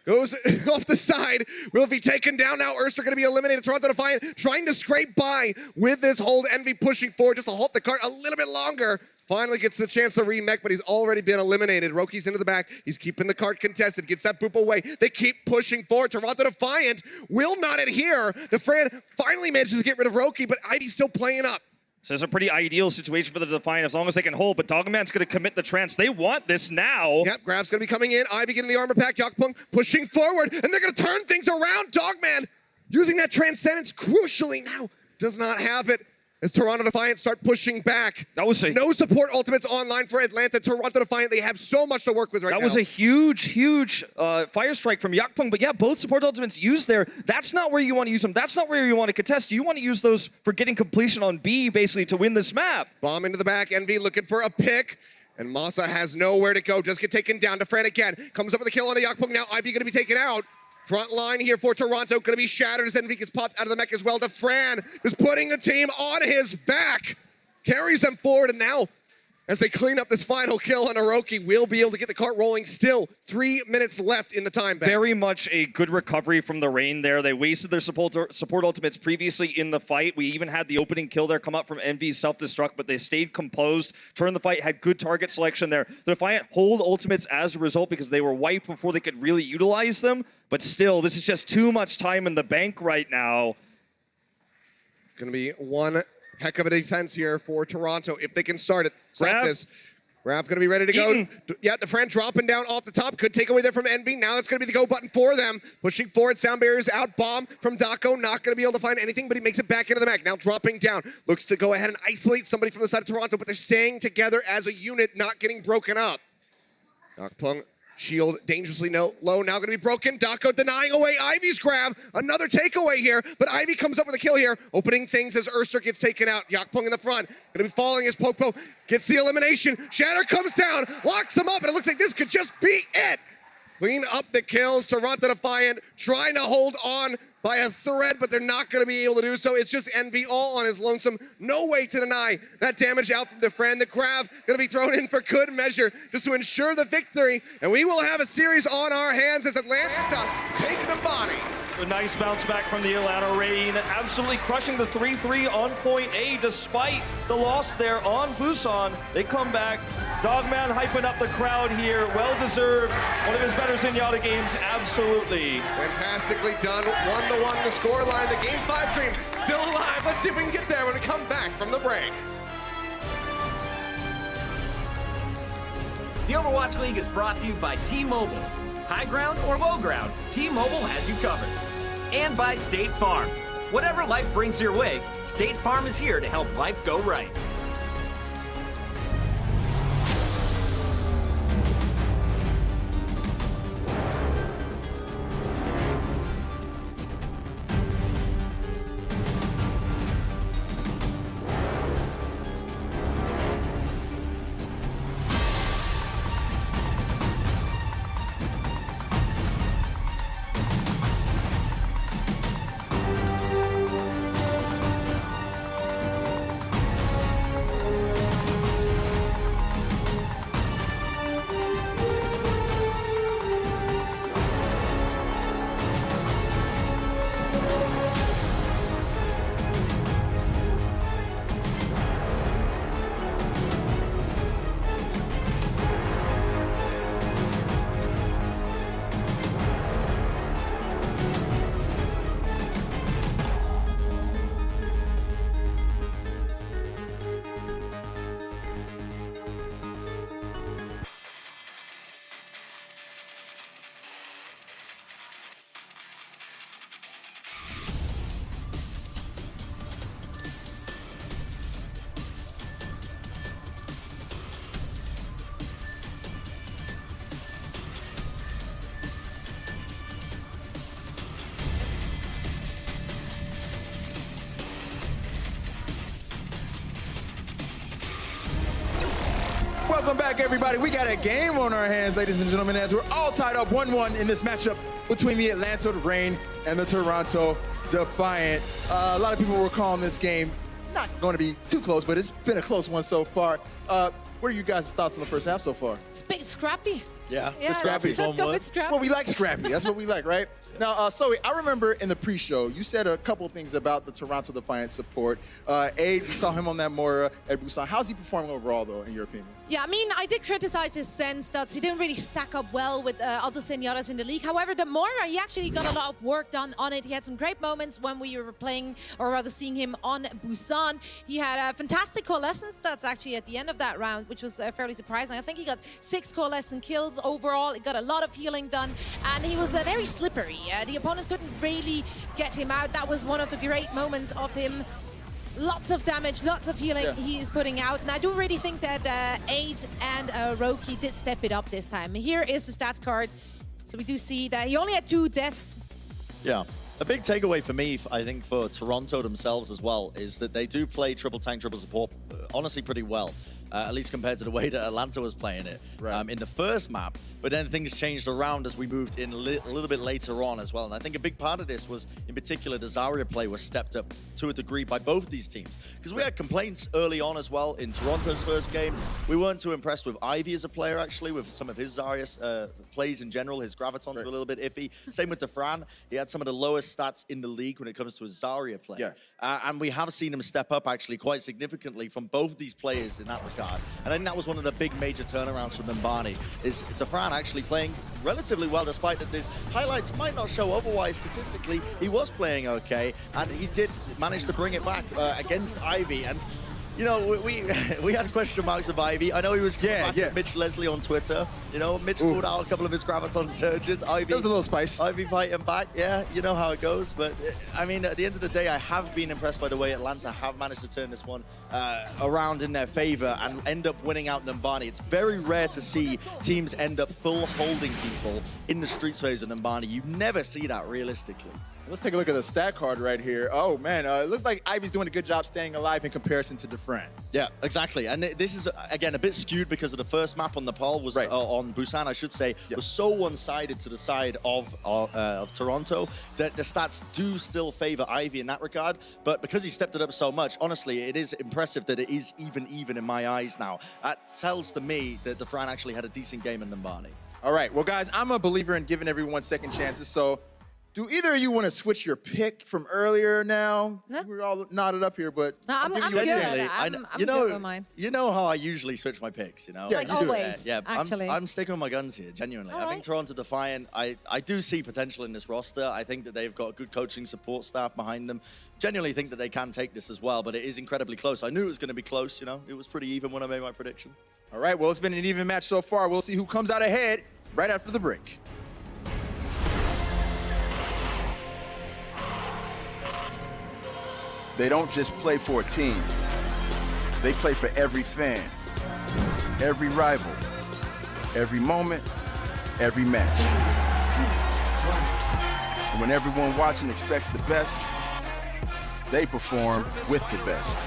goes off the side. Will be taken down now. Urster going to be eliminated. Toronto Defiant trying to scrape by with this hold. Envy pushing forward just to halt the cart a little bit longer. finally gets the chance to remech, but he's already been eliminated. Roki's into the back. He's keeping the cart contested. Gets that boop away. They keep pushing forward. Toronto Defiant will not adhere. DeFran finally manages to get rid of Roki, but Ivy's still playing up. So it's a pretty ideal situation for the Defiant as long as they can hold, but Dogman's going to commit the trance. They want this now. Yep, Grab's going to be coming in. Ivy getting the armor pack. Yakpung pushing forward, and they're going to turn things around. Dogman using that Transcendence crucially now does not have it as Toronto Defiant start pushing back. That was no support ultimates online for Atlanta. Toronto Defiant, they have so much to work with right now. That was a huge fire strike from Yakpung, but yeah, both support ultimates used there. That's not where you want to use them. That's not where you want to contest. You want to use those for getting completion on B, basically, to win this map. Bomb into the back. Envy looking for a pick. And Masa has nowhere to go. Just get taken down. DeFran again. Comes up with a kill on a Yakpung. Now Ivy going to be taken out. Front line here for Toronto, going to be shattered as Envy gets popped out of the mech as well. DeFran is putting the team on his back, carries them forward, and now as they clean up this final kill on Hiroki, we'll be able to get the cart rolling. Still 3 minutes left in the time bank. Very much a good recovery from the rain there. They wasted their support ultimates previously in the fight. We even had the opening kill there come up from Envy's self-destruct, but they stayed composed, turned the fight, had good target selection there. The Defiant hold ultimates as a result because they were wiped before they could really utilize them, but still, this is just too much time in the bank right now. Going to be one heck of a defense here for Toronto if they can start it. Stop this. Grab going to be ready to go. Yeah, DeFran dropping down off the top. Could take away there from Envy. Now that's going to be the go button for them. Pushing forward. Sound barriers out. Bomb from Dako. Not going to be able to find anything, but he makes it back into the mech. Now dropping down. Looks to go ahead and isolate somebody from the side of Toronto, but they're staying together as a unit, not getting broken up. Yakpung. Shield dangerously low, now going to be broken. Dako denying away Ivy's grab. Another takeaway here, but Ivy comes up with a kill here, opening things as Urster gets taken out. Yakpung in the front, going to be falling as Popo gets the elimination. Shatter comes down, locks him up, and it looks like this could just be it. Clean up the kills. Toronto Defiant trying to hold on by a thread, but they're not going to be able to do so. It's just Envy all on his lonesome. No way to deny that damage out from DeFran. The grab going to be thrown in for good measure just to ensure the victory. And we will have a series on our hands as Atlanta take the body. A nice bounce back from the Atlanta Reign, absolutely crushing the 3-3 on point A despite the loss there on Busan. They come back. Dogman hyping up the crowd here. Well-deserved. One of his better Zenyatta games, absolutely. Fantastically done. 1-1 the scoreline. The Game 5 dream still alive. Let's see if we can get there when we come back from the break. The Overwatch League is brought to you by T-Mobile. High ground or low ground, T-Mobile has you covered. And by State Farm. Whatever life brings your way, State Farm is here to help life go right. Welcome back, everybody. We got a game on our hands, ladies and gentlemen, as we're all tied up 1-1 in this matchup between the Atlanta Reign and the Toronto Defiant. A lot of people were calling this game not going to be too close, but it's been a close one so far. What are you guys' thoughts on the first half so far? It's big scrappy. Yeah, Yeah, scrappy. let's go with scrappy. Well, we like scrappy. That's what we like, right? Now, Zoe, I remember in the pre-show, you said a couple of things about the Toronto Defiant support. Aid, we saw him on that Moira at Busan. How's he performing overall, though, in your opinion? Yeah, I mean, I did criticize his Zen stats. He didn't really stack up well with other Señoras in the league. However, the Moira, he actually got a lot of work done on it. He had some great moments when we were playing, or rather seeing him on Busan. He had fantastic coalescence stats actually at the end of that round, which was fairly surprising. I think he got 6 coalescent kills overall. He got a lot of healing done, and he was very slippery. The opponents couldn't really get him out. That was one of the great moments of him. Lots of damage, lots of healing he is putting out. And I do really think that Aid and Roki did step it up this time. Here is the stats card. So we do see that he only had 2 deaths. Yeah. A big takeaway for me, I think, for Toronto themselves as well, is that they do play triple tank, triple support, honestly, pretty well. At least compared to the way that Atlanta was playing it in the first map. But then things changed around as we moved in a little bit later on as well. And I think a big part of this was, in particular, the Zarya play was stepped up to a degree by both these teams. Because we had complaints early on as well in Toronto's first game. We weren't too impressed with Ivy as a player, actually, with some of his Zarya plays in general. His gravitons were a little bit iffy. Same with Defran. He had some of the lowest stats in the league when it comes to his Zarya play. And we have seen him step up, actually, quite significantly from both these players in that regard. And I think that was one of the big major turnarounds from Numbani, is Defran actually playing relatively well, despite that his highlights might not show otherwise statistically. He was playing okay, and he did manage to bring it back against Ivy. And you know, we had question marks of Ivy. I know he was back at Mitch Leslie on Twitter. You know, Mitch pulled out a couple of his graviton surges. Ivy, there was a little spice. Ivy fighting back. Yeah, you know how it goes. But I mean, at the end of the day, I have been impressed by the way Atlanta have managed to turn this one around in their favor and end up winning out Numbani. It's very rare to see teams end up full holding people in the streets phase of Numbani. You never see that realistically. Let's take a look at the stat card right here. Oh, man, it looks like Ivy's doing a good job staying alive in comparison to Defran. Yeah, exactly. And this is, again, a bit skewed because of the first map on Nepal was on Busan, I should say, was so one-sided to the side of Toronto that the stats do still favor Ivy in that regard. But because he stepped it up so much, honestly, it is impressive that it is even in my eyes now. That tells to me that Defran actually had a decent game in Numbani. All right, well, guys, I'm a believer in giving everyone second chances, so do either of you want to switch your pick from earlier now? No. We're all knotted up here, but No, I'm giving good. you a chance. I'm good with mine. You know how I usually switch my picks, you know? Yeah, Like you do. always, Yeah, actually. I'm sticking with my guns here, genuinely. All I think right. Toronto Defiant, I do see potential in this roster. I think that they've got good coaching support staff behind them. Genuinely think that they can take this as well, but it is incredibly close. I knew it was going to be close, you know? It was pretty even when I made my prediction. All right, well, it's been an even match so far. We'll see who comes out ahead right after the break. They don't just play for a team. They play for every fan, every rival, every moment, every match. And when everyone watching expects the best, they perform with the best.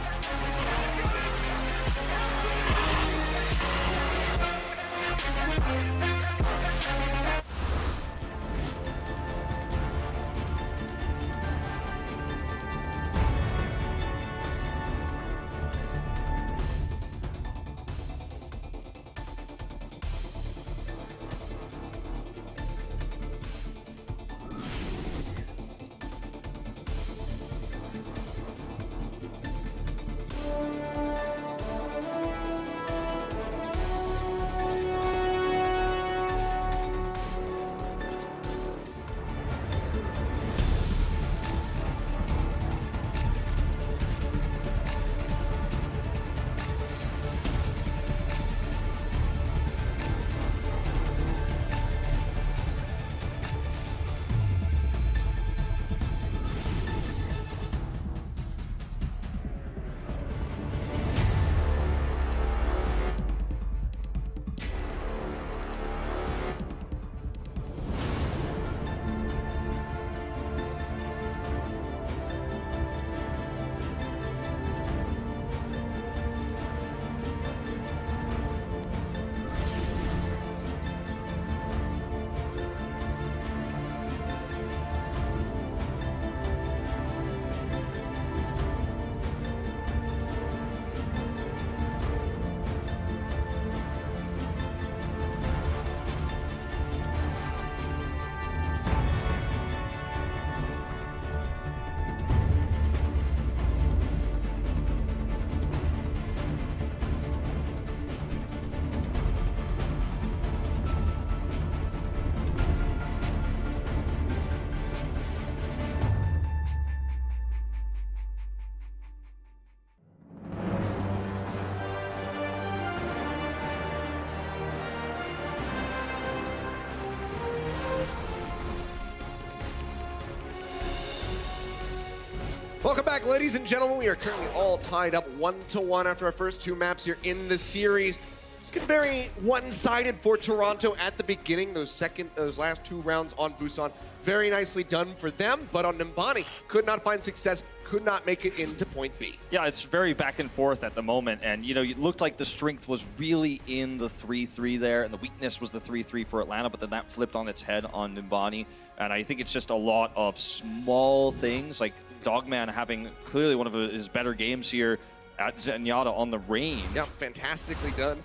Welcome back, ladies and gentlemen. We are currently all tied up 1-1 after our first 2 maps here in the series. It's been very one-sided for Toronto at the beginning. Those last 2 rounds on Busan, very nicely done for them. But on Nimbani, could not find success, could not make it into point B. Yeah, it's very back and forth at the moment. And, you know, it looked like the strength was really in the 3-3 there, and the weakness was the 3-3 for Atlanta, but then that flipped on its head on Nimbani. And I think it's just a lot of small things, like Dogman having clearly one of his better games here at Zenyatta on the range. Yeah, fantastically done.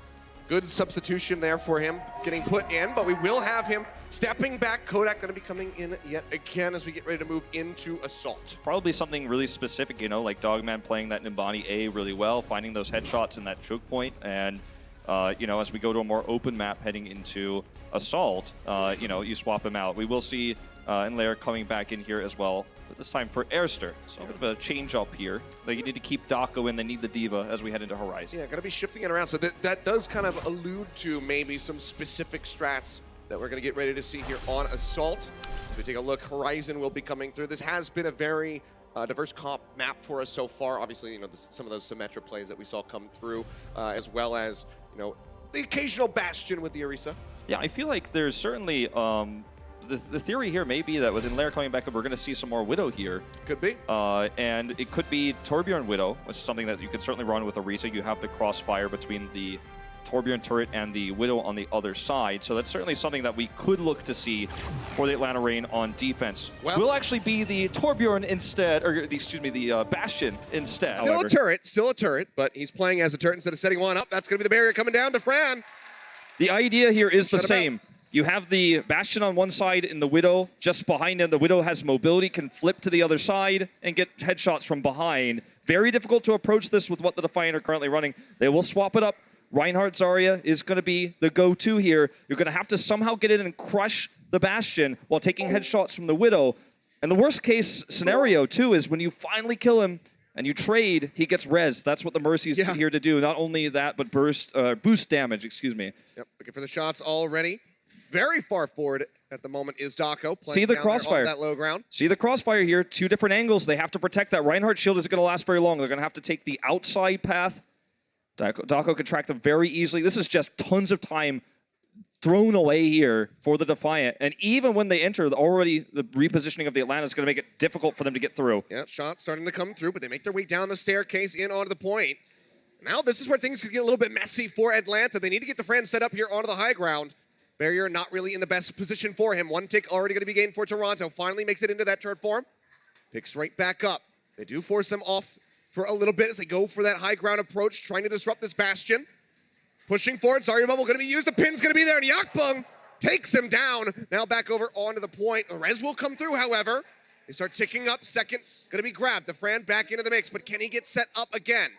Good substitution there for him getting put in, but we will have him stepping back. Kodak going to be coming in yet again as we get ready to move into Assault. Probably something really specific, you know, like Dogman playing that Nimbani A really well, finding those headshots in that choke point, and you know, as we go to a more open map heading into Assault, you know, you swap him out. We will see Enlair coming back in here as well, but this time for Airster. So a bit of a change up here. They need to keep Dako in, they need the Diva as we head into Horizon. Yeah, going to be shifting it around. So that does kind of allude to maybe some specific strats that we're going to get ready to see here on Assault. If we take a look, Horizon will be coming through. This has been a very diverse comp map for us so far. Obviously, you know, some of those Symmetra plays that we saw come through, as well as, you know, the occasional Bastion with the Orisa. Yeah, I feel like there's certainly the theory here may be that with Enlair coming back up, we're going to see some more Widow here. Could be. And it could be Torbjorn Widow, which is something that you could certainly run with Orisa. You have the crossfire between the Torbjorn turret and the Widow on the other side. So that's certainly something that we could look to see for the Atlanta Reign on defense. Well, will actually be the Torbjorn instead, or excuse me, the Bastion instead. Still a turret, but he's playing as a turret instead of setting one up. That's going to be the barrier coming down to Fran. The idea here is the same. You have the Bastion on one side and the Widow just behind him. The Widow has mobility, can flip to the other side and get headshots from behind. Very difficult to approach this with what the Defiant are currently running. They will swap it up. Reinhardt Zarya is going to be the go-to here. You're going to have to somehow get in and crush the Bastion while taking headshots from the Widow. And the worst case scenario, too, is when you finally kill him and you trade, he gets res. That's what the Mercy's here to do. Not only that, but boost damage, excuse me. Yep, looking for the shots already. Very far forward at the moment is Dako. See the crossfire. That low ground. See the crossfire here. 2 different angles. They have to protect that. Reinhardt shield isn't going to last very long. They're going to have to take the outside path. Dako can track them very easily. This is just tons of time thrown away here for the Defiant. And even when they enter, already the repositioning of the Atlanta is going to make it difficult for them to get through. Yeah, shots starting to come through, but they make their way down the staircase in onto the point. Now this is where things could get a little bit messy for Atlanta. They need to get the Fran set up here onto the high ground. Barrier not really in the best position for him. 1 tick already going to be gained for Toronto. Finally makes it into that turret form. Picks right back up. They do force them off for a little bit as they go for that high ground approach, trying to disrupt this Bastion. Pushing forward, Zarya Bubble going to be used. The pin's going to be there, and Yakbung takes him down. Now back over onto the point. The res will come through, however. They start ticking up. Second going to be grabbed. The Fran back into the mix, but can he get set up again?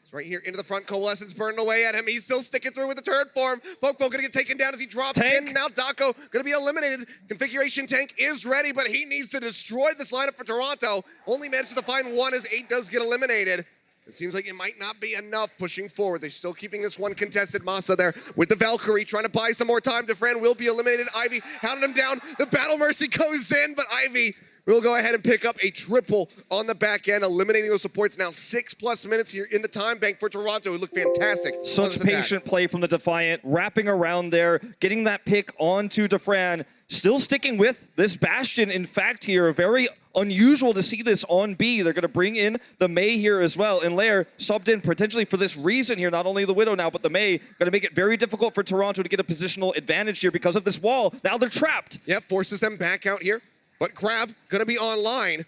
It's right here into the front. Coalescence burning away at him. He's still sticking through with the turret form. Poke going to get taken down as he drops in. Now Dako going to be eliminated. Configuration tank is ready, but he needs to destroy this lineup for Toronto. Only managed to find 1 as 8 does get eliminated. It seems like it might not be enough pushing forward. They're still keeping this one contested. Masa there with the Valkyrie trying to buy some more time. Defran will be eliminated. Ivy hounded him down. The Battle Mercy goes in, but Ivy will go ahead and pick up a triple on the back end, eliminating those supports. Now 6+ minutes here in the time bank for Toronto. It looked fantastic. Such patient play from the Defiant, wrapping around there, getting that pick onto Defran, still sticking with this Bastion. In fact, here, very unusual to see this on B. They're going to bring in the Mei here as well. And Lair subbed in potentially for this reason here, not only the Widow now, but the Mei. Going to make it very difficult for Toronto to get a positional advantage here because of this wall. Now they're trapped. Yep, forces them back out here. But Grab going to be online.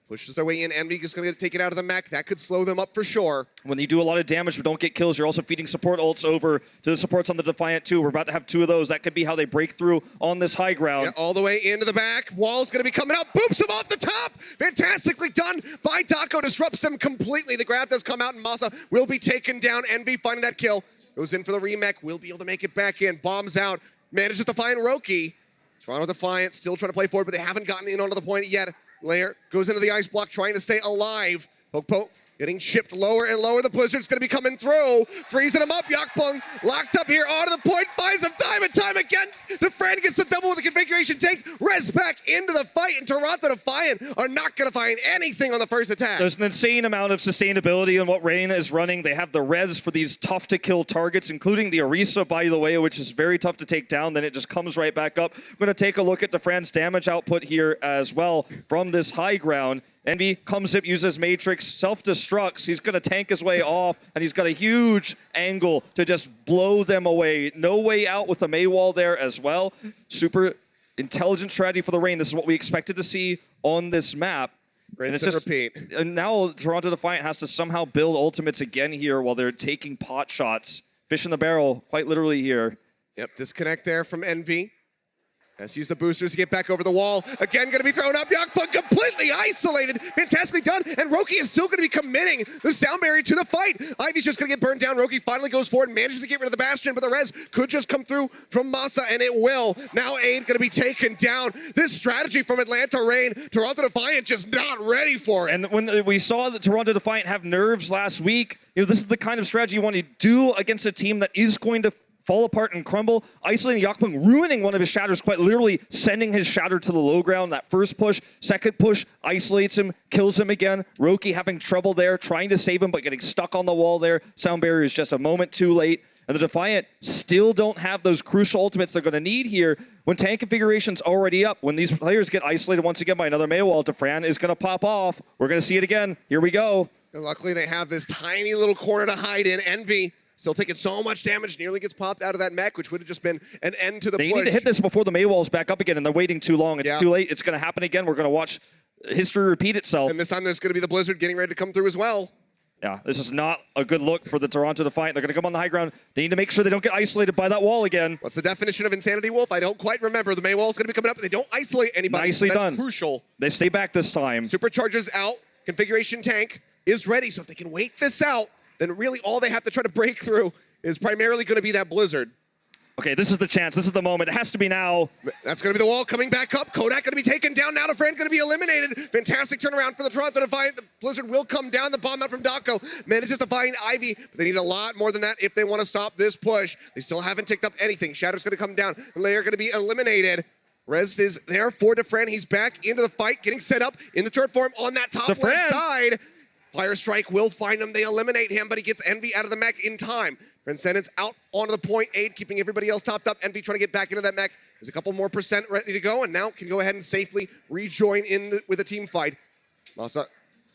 Pushes their way in. Envy is going to take it out of the mech. That could slow them up for sure. When you do a lot of damage but don't get kills, you're also feeding support ults over to the supports on the Defiant too. We're about to have 2 of those. That could be how they break through on this high ground. Yeah, all the way into the back. Wall's going to be coming out. Boops him off the top. Fantastically done by Dako. Disrupts them completely. The grab does come out and Masa will be taken down. Envy finding that kill. Goes in for the remech. Will be able to make it back in. Bombs out. Manages to find Roki. Toronto Defiant still trying to play forward, but they haven't gotten in onto the point yet. Lair goes into the ice block, trying to stay alive. Poke Getting chipped lower and lower. The Blizzard's going to be coming through. Freezing him up. Yakpung locked up here onto the point. Finds him time and time again. Defran gets the double with the configuration take. Rez back into the fight. And Toronto Defiant are not going to find anything on the first attack. There's an insane amount of sustainability in what Reign is running. They have the Rez for these tough-to-kill targets, including the Orisa, by the way, which is very tough to take down. Then it just comes right back up. We're going to take a look at Defran's damage output here as well from this high ground. Envy comes up, uses Matrix, self-destructs. He's going to tank his way off, and he's got a huge angle to just blow them away. No way out with the Maywall there as well. Super intelligent strategy for the Reign. This is what we expected to see on this map. Rinse and repeat. And now Toronto Defiant has to somehow build ultimates again here while they're taking pot shots. Fish in the barrel, quite literally here. Yep, disconnect there from Envy. Has used the boosters to get back over the wall. Again, going to be thrown up. Yakpung completely isolated. Fantastically done. And Roki is still going to be committing the sound barrier to the fight. Ivy's just going to get burned down. Roki finally goes forward and manages to get rid of the Bastion, but the Rez could just come through from Masa, and it will. Now Aid going to be taken down. This strategy from Atlanta Reign, Toronto Defiant just not ready for it. And when we saw the Toronto Defiant have nerves last week, this is the kind of strategy you want to do against a team that is going to fall apart and crumble. Isolating Yakpung, ruining one of his shatters, quite literally sending his shatter to the low ground. That first push, second push, isolates him, kills him again. Roki having trouble there, trying to save him, but getting stuck on the wall there. Sound barrier is just a moment too late. And the Defiant still don't have those crucial ultimates they're going to need here when tank configuration's already up. When these players get isolated once again by another Maywall, Defran is going to pop off. We're going to see it again. Here we go. And luckily they have this tiny little corner to hide in. Envy still taking so much damage, nearly gets popped out of that mech, which would have just been an end to the They push. need to hit this before the Maywall's back up again, and they're waiting too long. It's too late. It's going to happen again. We're going to watch history repeat itself. And this time there's going to be the Blizzard getting ready to come through as well. Yeah, this is not a good look for the Toronto Defiant. They're going to come on the high ground. They need to make sure they don't get isolated by that wall again. What's the definition of Insanity Wolf? I don't quite remember. The Maywall's going to be coming up, but they don't isolate anybody. Nicely so that's done. Crucial. They stay back this time. Supercharger's out. Configuration tank is ready. So if they can wait this out, then really all they have to try to break through is primarily going to be that Blizzard. Okay, this is the chance. This is the moment. It has to be now. That's going to be the wall coming back up. Kodak going to be taken down. Now Defran going to be eliminated. Fantastic turnaround for the Toronto Defiant. The Blizzard will come down. The bomb out from Dako manages to find Ivy, but they need a lot more than that if they want to stop this push. They still haven't ticked up anything. Shadow's going to come down, and they are going to be eliminated. Rez is there for Defran. He's back into the fight, getting set up in the turret form on that top left side. Fire Strike will find him. They eliminate him, but he gets Envy out of the mech in time. Transcendence out onto the point. Aid keeping everybody else topped up. Envy trying to get back into that mech. There's a couple more percent ready to go, and now can go ahead and safely rejoin in with the team fight. Masa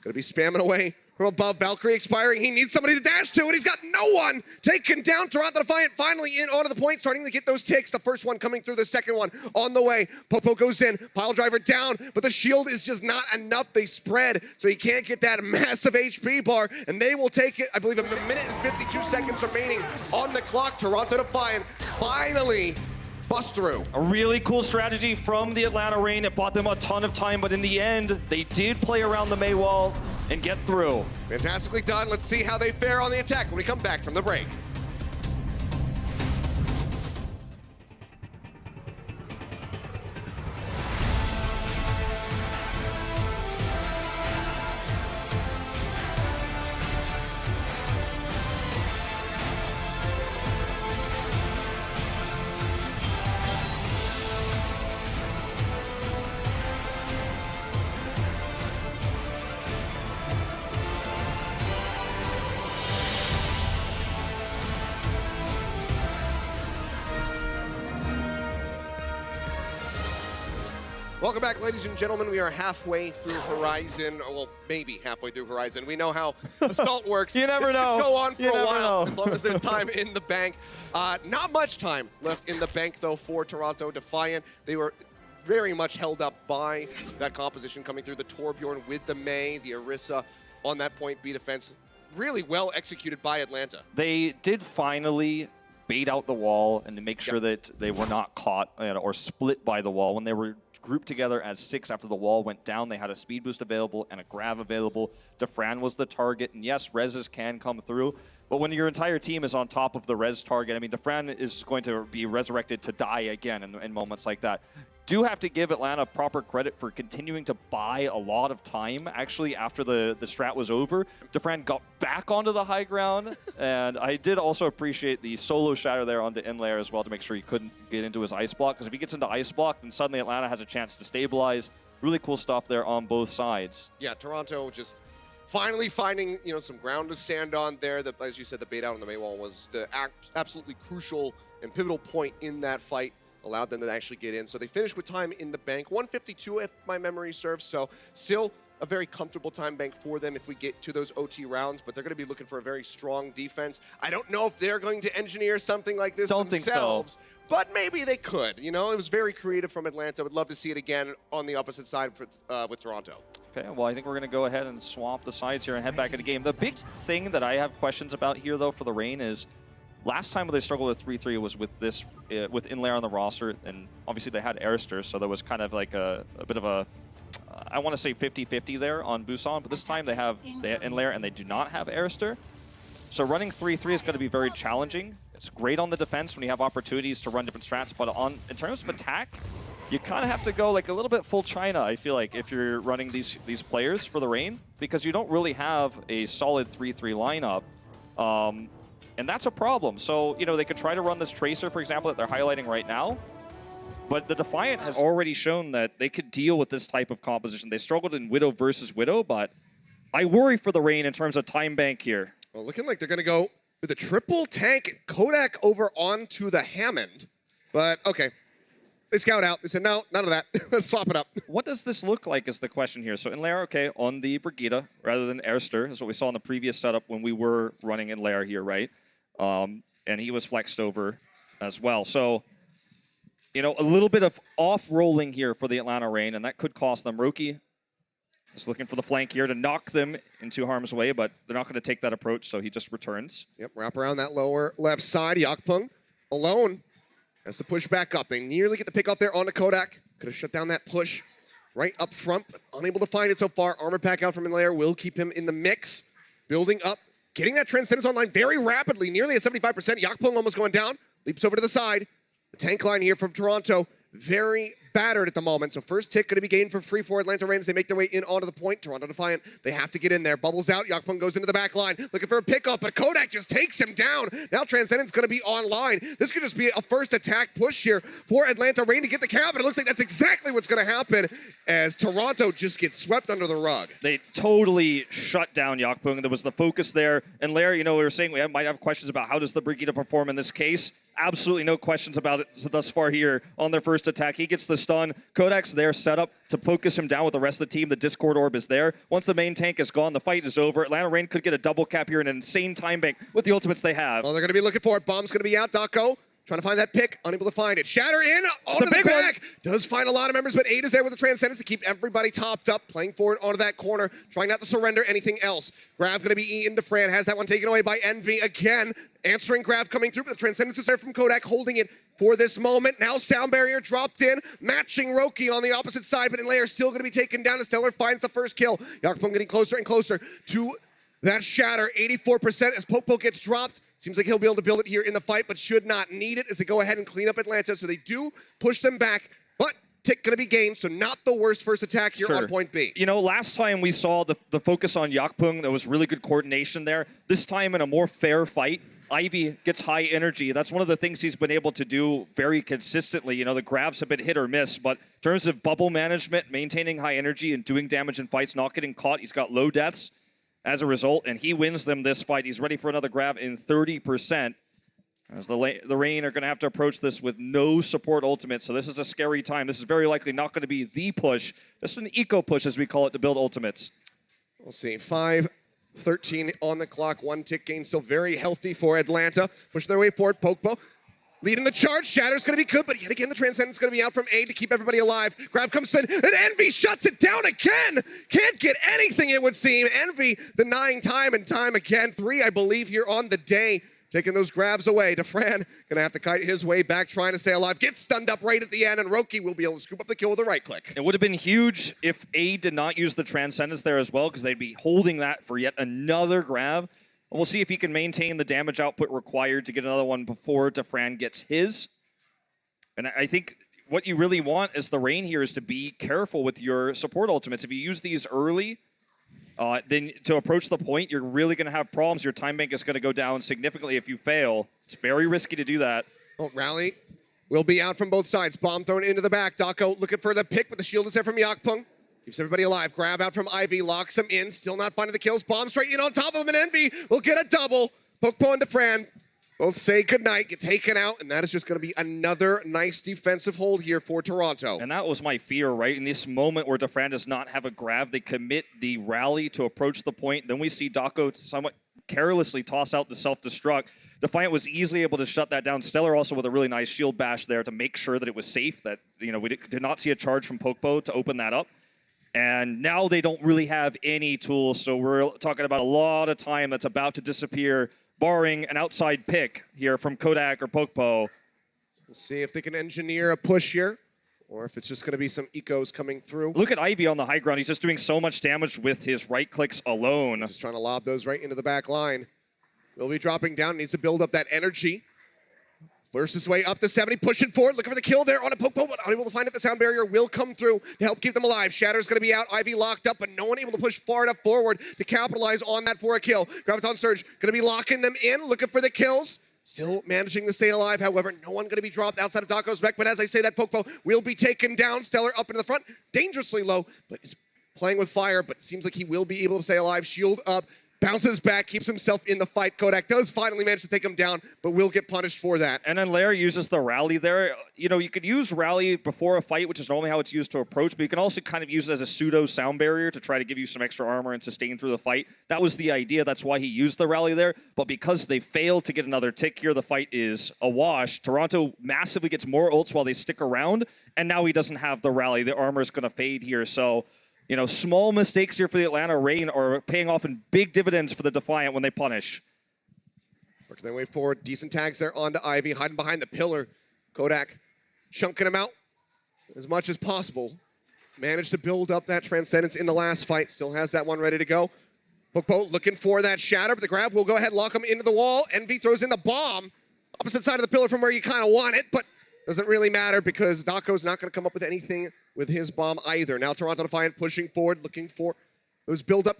going to be spamming away from above. Valkyrie expiring. He needs somebody to dash to, and he's got no one. Taken down. Toronto Defiant finally in onto the point, starting to get those ticks. The first one coming through, the second one on the way. Popo goes in. Pile driver down, but the shield is just not enough. They spread, so he can't get that massive HP bar, and they will take it. I believe a minute and 52 seconds remaining on the clock. Toronto Defiant finally bust through. A really cool strategy from the Atlanta Reign. It bought them a ton of time, but in the end, they did play around the Maywall and get through. Fantastically done. Let's see how they fare on the attack when we come back from the break. Welcome back, ladies and gentlemen. We are halfway through Horizon. Well, maybe halfway through Horizon. We know how Assault works. You never know. Go on for You a never while, know. as long as there's time in the bank. Not much time left in the bank, though, for Toronto Defiant. They were very much held up by that composition coming through. The Torbjorn with the Mei, the Orisa on that point B defense. Really well executed by Atlanta. They did finally bait out the wall and to make sure that they were not caught or split by the wall. When they were grouped together as 6 after the wall went down, they had a speed boost available and a grab available. Defran was the target, and yes, reses can come through, but when your entire team is on top of the res target, I mean, Defran is going to be resurrected to die again in moments like that. do have to give Atlanta proper credit for continuing to buy a lot of time. Actually, after the strat was over, Dafran got back onto the high ground, and I did also appreciate the solo shatter there onto Inlayer as well to make sure he couldn't get into his ice block, because if he gets into ice block, then suddenly Atlanta has a chance to stabilize. Really cool stuff there on both sides. Yeah, Toronto just finally finding, you know, some ground to stand on there. That, as you said, the bait out on the main wall was the absolutely crucial and pivotal point in that fight. Allowed them to actually get in. So they finished with time in the bank. 152 if my memory serves. So still a very comfortable time bank for them if we get to those OT rounds, but they're going to be looking for a very strong defense. I don't know if they're going to engineer something like this themselves, but maybe they could. You know, it was very creative from Atlanta. I would love to see it again on the opposite side for, with Toronto. Okay, well, I think we're going to go ahead and swap the sides here and head back into the game. The big thing that I have questions about here, though, for the Reign is last time when they struggled with 3-3 was with this, with Inlayer on the roster, and obviously they had Arister, so there was kind of like a bit of a, I want to say 50-50 there on Busan, but this time they have Inlayer and they do not have Arister. So running 3-3 is going to be very challenging. It's great on the defense when you have opportunities to run different strats, but in terms of attack, you kind of have to go like a little bit full China, I feel like, if you're running these players for the Reign, because you don't really have a solid 3-3 lineup. And that's a problem. So, you know, they could try to run this Tracer, for example, that they're highlighting right now. But the Defiant has already shown that they could deal with this type of composition. They struggled in Widow versus Widow, but I worry for the Reign in terms of time bank here. Well, looking like they're going to go with a triple tank Kodak over onto the Hammond. But, okay. They scout out. They said, no, none of that. Let's swap it up. What does this look like is the question here. So Inlayer, okay, on the Brigitte rather than Arister is what we saw in the previous setup when we were running Inlayer here, right? And he was flexed over as well. So, you know, a little bit of off-rolling here for the Atlanta Reign, and that could cost them. Roki is looking for the flank here to knock them into harm's way, but they're not going to take that approach, so he just returns. Yep, wrap around that lower left side. Yakpung alone has to push back up. They nearly get the pick off there onto Kodak. Could have shut down that push right up front, but unable to find it so far. Armor pack out from Inlayer will keep him in the mix. Building up. Getting that Transcendence online very rapidly, nearly at 75%. Yakpung almost going down, leaps over to the side. The tank line here from Toronto, very battered at the moment. So first tick going to be gained for free for Atlanta Reign as they make their way in onto the point. Toronto Defiant, they have to get in there. Bubbles out, Yakpung goes into the back line, looking for a pickup, but Kodak just takes him down. Now Transcendence going to be online. This could just be a first attack push here for Atlanta Reign to get the cap, and it looks like that's exactly what's going to happen as Toronto just gets swept under the rug. They totally shut down Yakpung. There was the focus there. And Larry, you know, we were saying we might have questions about how does the Brigitte perform in this case. Absolutely no questions about it thus far here on their first attack. He gets the stun. Kodak's there set up to focus him down with the rest of the team. The Discord Orb is there. Once the main tank is gone, the fight is over. Atlanta Reign could get a double cap here in an insane time bank with the ultimates they have. Well, they're going to be looking for it. Bomb's going to be out. Dako trying to find that pick, unable to find it. Shatter in, onto the back. Does find a lot of members, but 8 is there with the Transcendence to keep everybody topped up, playing forward onto that corner, trying not to surrender anything else. Grav going to be eaten. Dafran has that one taken away by Envy again. Answering Grav coming through, but the Transcendence is there from Kodak, holding it for this moment. Now Sound Barrier dropped in, matching Roki on the opposite side, but Inlayer still going to be taken down as Stellar finds the first kill. Yakpung getting closer and closer to that Shatter, 84% as Poke gets dropped. Seems like he'll be able to build it here in the fight, but should not need it as they go ahead and clean up Atlanta. So they do push them back, but tick going to be gained, so not the worst first attack here on point B. You know, last time we saw the focus on Yakpung, there was really good coordination there. This time in a more fair fight, Ivy gets high energy. That's one of the things he's been able to do very consistently. You know, the grabs have been hit or miss, but in terms of bubble management, maintaining high energy and doing damage in fights, not getting caught, he's got low deaths as a result, and he wins them this fight. He's ready for another grab in 30%. As the Reign are going to have to approach this with no support ultimate, so this is a scary time. This is very likely not going to be the push, just an eco push, as we call it, to build ultimates. We'll see. 5:13 on the clock. 1 tick gain, still very healthy for Atlanta. Pushing their way forward. Pokpo leading the charge. Shatter's going to be good, but yet again, the Transcendence going to be out from A to keep everybody alive. Grab comes in, and Envy shuts it down again. Can't get anything, it would seem. Envy denying time and time again. 3, I believe, here on the day. Taking those grabs away. Dafran gonna have to kite his way back, trying to stay alive. Gets stunned up right at the end, and Roki will be able to scoop up the kill with a right click. It would have been huge if A did not use the Transcendence there as well, because they'd be holding that for yet another grab. And we'll see if he can maintain the damage output required to get another one before Dafran gets his. And I think what you really want as the Reign here is to be careful with your support ultimates. If you use these early, then to approach the point, you're really going to have problems. Your time bank is going to go down significantly if you fail. It's very risky to do that. Oh, rally will be out from both sides. Bomb thrown into the back. Dako looking for the pick, but the shield is there from Yakpung. Keeps everybody alive. Grab out from Ivy, locks him in. Still not finding the kills. Bomb straight in on top of him, and Envy will get a double. Pokpo and DeFran both say goodnight, get taken out, and that is just going to be another nice defensive hold here for Toronto. And that was my fear, right? In this moment where DeFran does not have a grab, they commit the rally to approach the point. Then we see Dako somewhat carelessly toss out the self-destruct. Defiant was easily able to shut that down. Stellar also with a really nice shield bash there to make sure that it was safe, that we did not see a charge from Pokpo to open that up. And now they don't really have any tools, so we're talking about a lot of time that's about to disappear, barring an outside pick here from Kodak or Pokpo. We'll see if they can engineer a push here, or if it's just going to be some ecos coming through. Look at Ivy on the high ground. He's just doing so much damage with his right clicks alone. Just trying to lob those right into the back line. Will be dropping down, needs to build up that energy. Flirts his way up to 70, pushing forward, looking for the kill there on a Pokpo, but unable to find it. The sound barrier will come through to help keep them alive. Shatter's going to be out, Ivy locked up, but no one able to push far enough forward to capitalize on that for a kill. Graviton Surge going to be locking them in, looking for the kills. Still managing to stay alive, however, no one going to be dropped outside of Dako's mech, but as I say, that Pokpo will be taken down. Stellar up into the front, dangerously low, but is playing with fire, but seems like he will be able to stay alive. Shield up. Bounces back, keeps himself in the fight. Kodak does finally manage to take him down, but will get punished for that. And then Lair uses the rally there. You could use rally before a fight, which is normally how it's used to approach, but you can also kind of use it as a pseudo sound barrier to try to give you some extra armor and sustain through the fight. That was the idea. That's why he used the rally there. But because they failed to get another tick here, the fight is a wash. Toronto massively gets more ults while they stick around, and now he doesn't have the rally. The armor is going to fade here, so small mistakes here for the Atlanta Reign are paying off in big dividends for the Defiant when they punish. Working their way forward. Decent tags there onto Ivy, hiding behind the pillar. Kodak chunking him out as much as possible. Managed to build up that Transcendence in the last fight. Still has that one ready to go. Pokpo looking for that shatter, but the grab will go ahead and lock him into the wall. Envy throws in the bomb. Opposite side of the pillar from where you kind of want it, but doesn't really matter because Dako's not going to come up with anything with his bomb either. Now Toronto Defiant pushing forward, looking for those build-up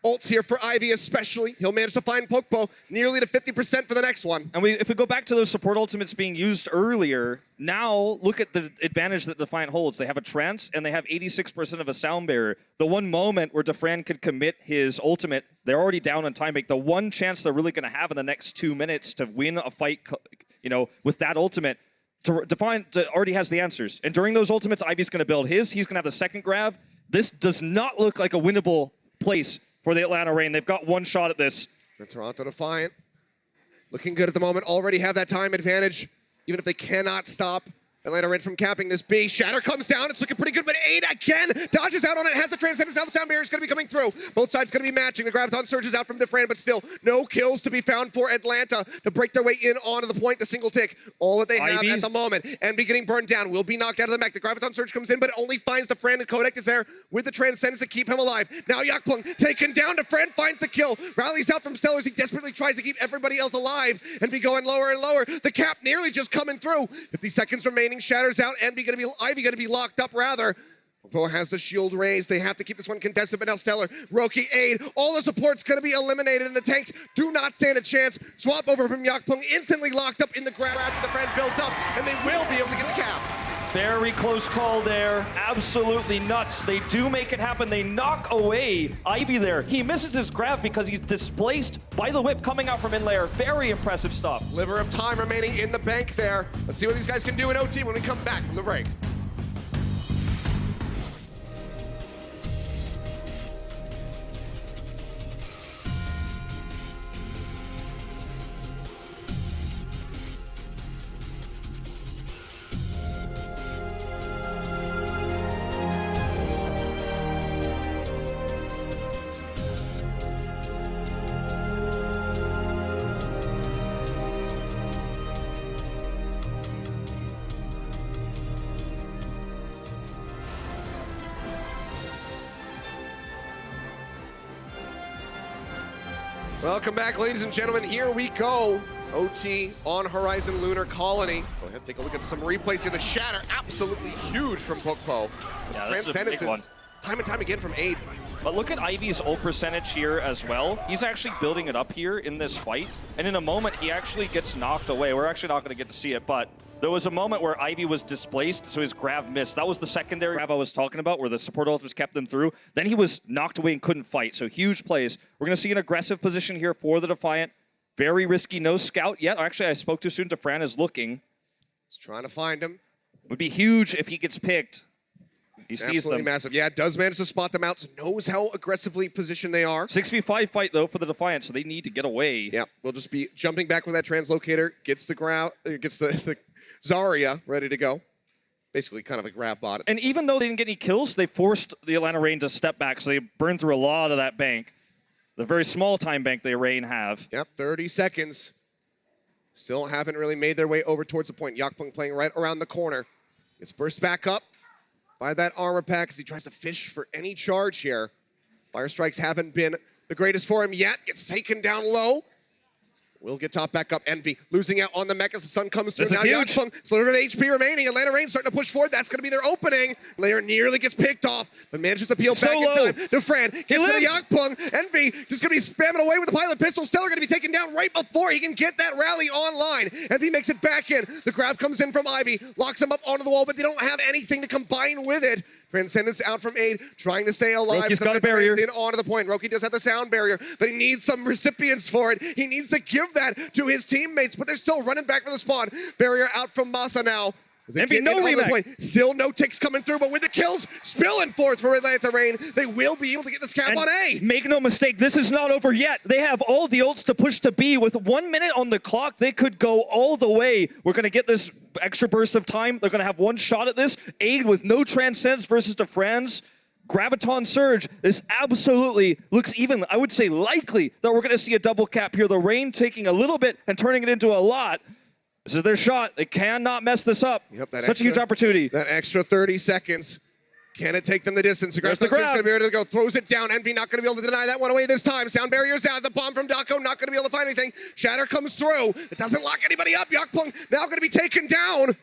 ults here for Ivy especially. He'll manage to find Pokpo nearly to 50% for the next one. And if we go back to those support ultimates being used earlier, now look at the advantage that Defiant holds. They have a trance and they have 86% of a sound barrier. The one moment where DeFran could commit his ultimate, they're already down on time bank. The one chance they're really going to have in the next 2 minutes to win a fight, with that ultimate, Defiant already has the answers. And during those ultimates, Ivy's going to build his. He's going to have the second grab. This does not look like a winnable place for the Atlanta Reign. They've got one shot at this. And Toronto Defiant looking good at the moment. Already have that time advantage, even if they cannot stop Atlanta Reign from capping this B. Shatter comes down. It's looking pretty good, but Aid again dodges out on it. Has the Transcendence. Now the sound barrier is going to be coming through. Both sides going to be matching. The Graviton surges out from DeFran, but still no kills to be found for Atlanta to break their way in onto the point. The single tick. All that they have at the moment. Envy getting burned down. Will be knocked out of the mech. The Graviton surge comes in, but it only finds DeFran, and Kodak is there with the Transcendence to keep him alive. Now Yakpung taken down. DeFran finds the kill. Rallies out from Stellars. He desperately tries to keep everybody else alive and be going lower and lower. The cap nearly just coming through. 50 seconds remaining. Shatters out. Ivy gonna be locked up rather. Pokpo has the shield raised. They have to keep this one contested, but now Stellar, Roki, Aid, all the support's gonna be eliminated, and the tanks do not stand a chance. Swap over from Yakpung, instantly locked up in the grab after the friend built up, and they will be able to get the cap. Very close call there. Absolutely nuts. They do make it happen. They knock away Ivy there. He misses his grab because he's displaced by the whip coming out from in layer. Very impressive stuff. Sliver of time remaining in the bank there. Let's see what these guys can do in OT when we come back from the break. Welcome back, ladies and gentlemen. Here we go. OT on Horizon Lunar Colony. Go ahead, take a look at some replays here. The shatter, absolutely huge from Pokpo. Yeah, that's a big one. Time and time again from Aid. But look at Ivy's ult percentage here as well. He's actually building it up here in this fight. And in a moment, he actually gets knocked away. We're actually not going to get to see it, but there was a moment where Ivy was displaced, so his grab missed. That was the secondary grab I was talking about, where the support ultimates kept them through. Then he was knocked away and couldn't fight, so huge plays. We're going to see an aggressive position here for the Defiant. Very risky, no scout yet. Actually, I spoke too soon. Defran is looking. He's trying to find him. Would be huge if he gets picked. He sees Absolutely them. massive. Yeah, does manage to spot them out, so knows how aggressively positioned they are. 6v5 fight, though, for the Defiant, so they need to get away. Yeah, we'll just be jumping back with that translocator. Gets the the Zarya ready to go. Basically kind of a grab bot. And even though they didn't get any kills, they forced the Atlanta Reign to step back, so they burned through a lot of that bank. The very small time bank they Reign have. Yep, 30 seconds. Still haven't really made their way over towards the point. Yakpung playing right around the corner. Gets burst back up by that armor pack as he tries to fish for any charge here. Fire strikes haven't been the greatest for him yet. Gets taken down low. Will get top back up. Envy losing out on the mech as the sun comes through. This is Now huge. Yakpung, sliver of HP remaining. Atlanta Reign starting to push forward. That's going to be their opening. Layer nearly gets picked off, but manages to peel back in Solo. time. Defran gets to the lives. Yakpung. Envy just going to be spamming away with the pilot pistol. Stellar going to be taken down right before he can get that rally online. Envy makes it back in. The grab comes in from Ivy. Locks him up onto the wall, but they don't have anything to combine with it. Transcendence out from Aid, trying to stay alive. Roki's got a barrier. In onto the point. Roki does have the sound barrier, but he needs some recipients for it. He needs to give that to his teammates, but they're still running back for the spawn. Barrier out from Masa now. As they Envy, get no in onto the rematch. point. Still no ticks coming through, but with the kills spilling forth for Atlanta Reign, they will be able to get this cap And on A. make no mistake, this is not over yet. They have all the ults to push to B. With 1 minute on the clock, they could go all the way. We're going to get this extra burst of time. They're going to have one shot at this. Aid with no Transcends versus Defrans. Graviton Surge. This absolutely looks even, I would say, likely that we're going to see a double cap here. The Reign taking a little bit and turning it into a lot. This is their shot. They cannot mess this up. Yep, that Such a huge opportunity. That extra 30 seconds. Can it take them the distance? There's the Graviton grab. going to be able to go. Throws it down. Envy not going to be able to deny that one away this time. Sound barrier's out. The bomb from Dako not going to be able to find anything. Shatter comes through. It doesn't lock anybody up. Yakpung now going to be taken down.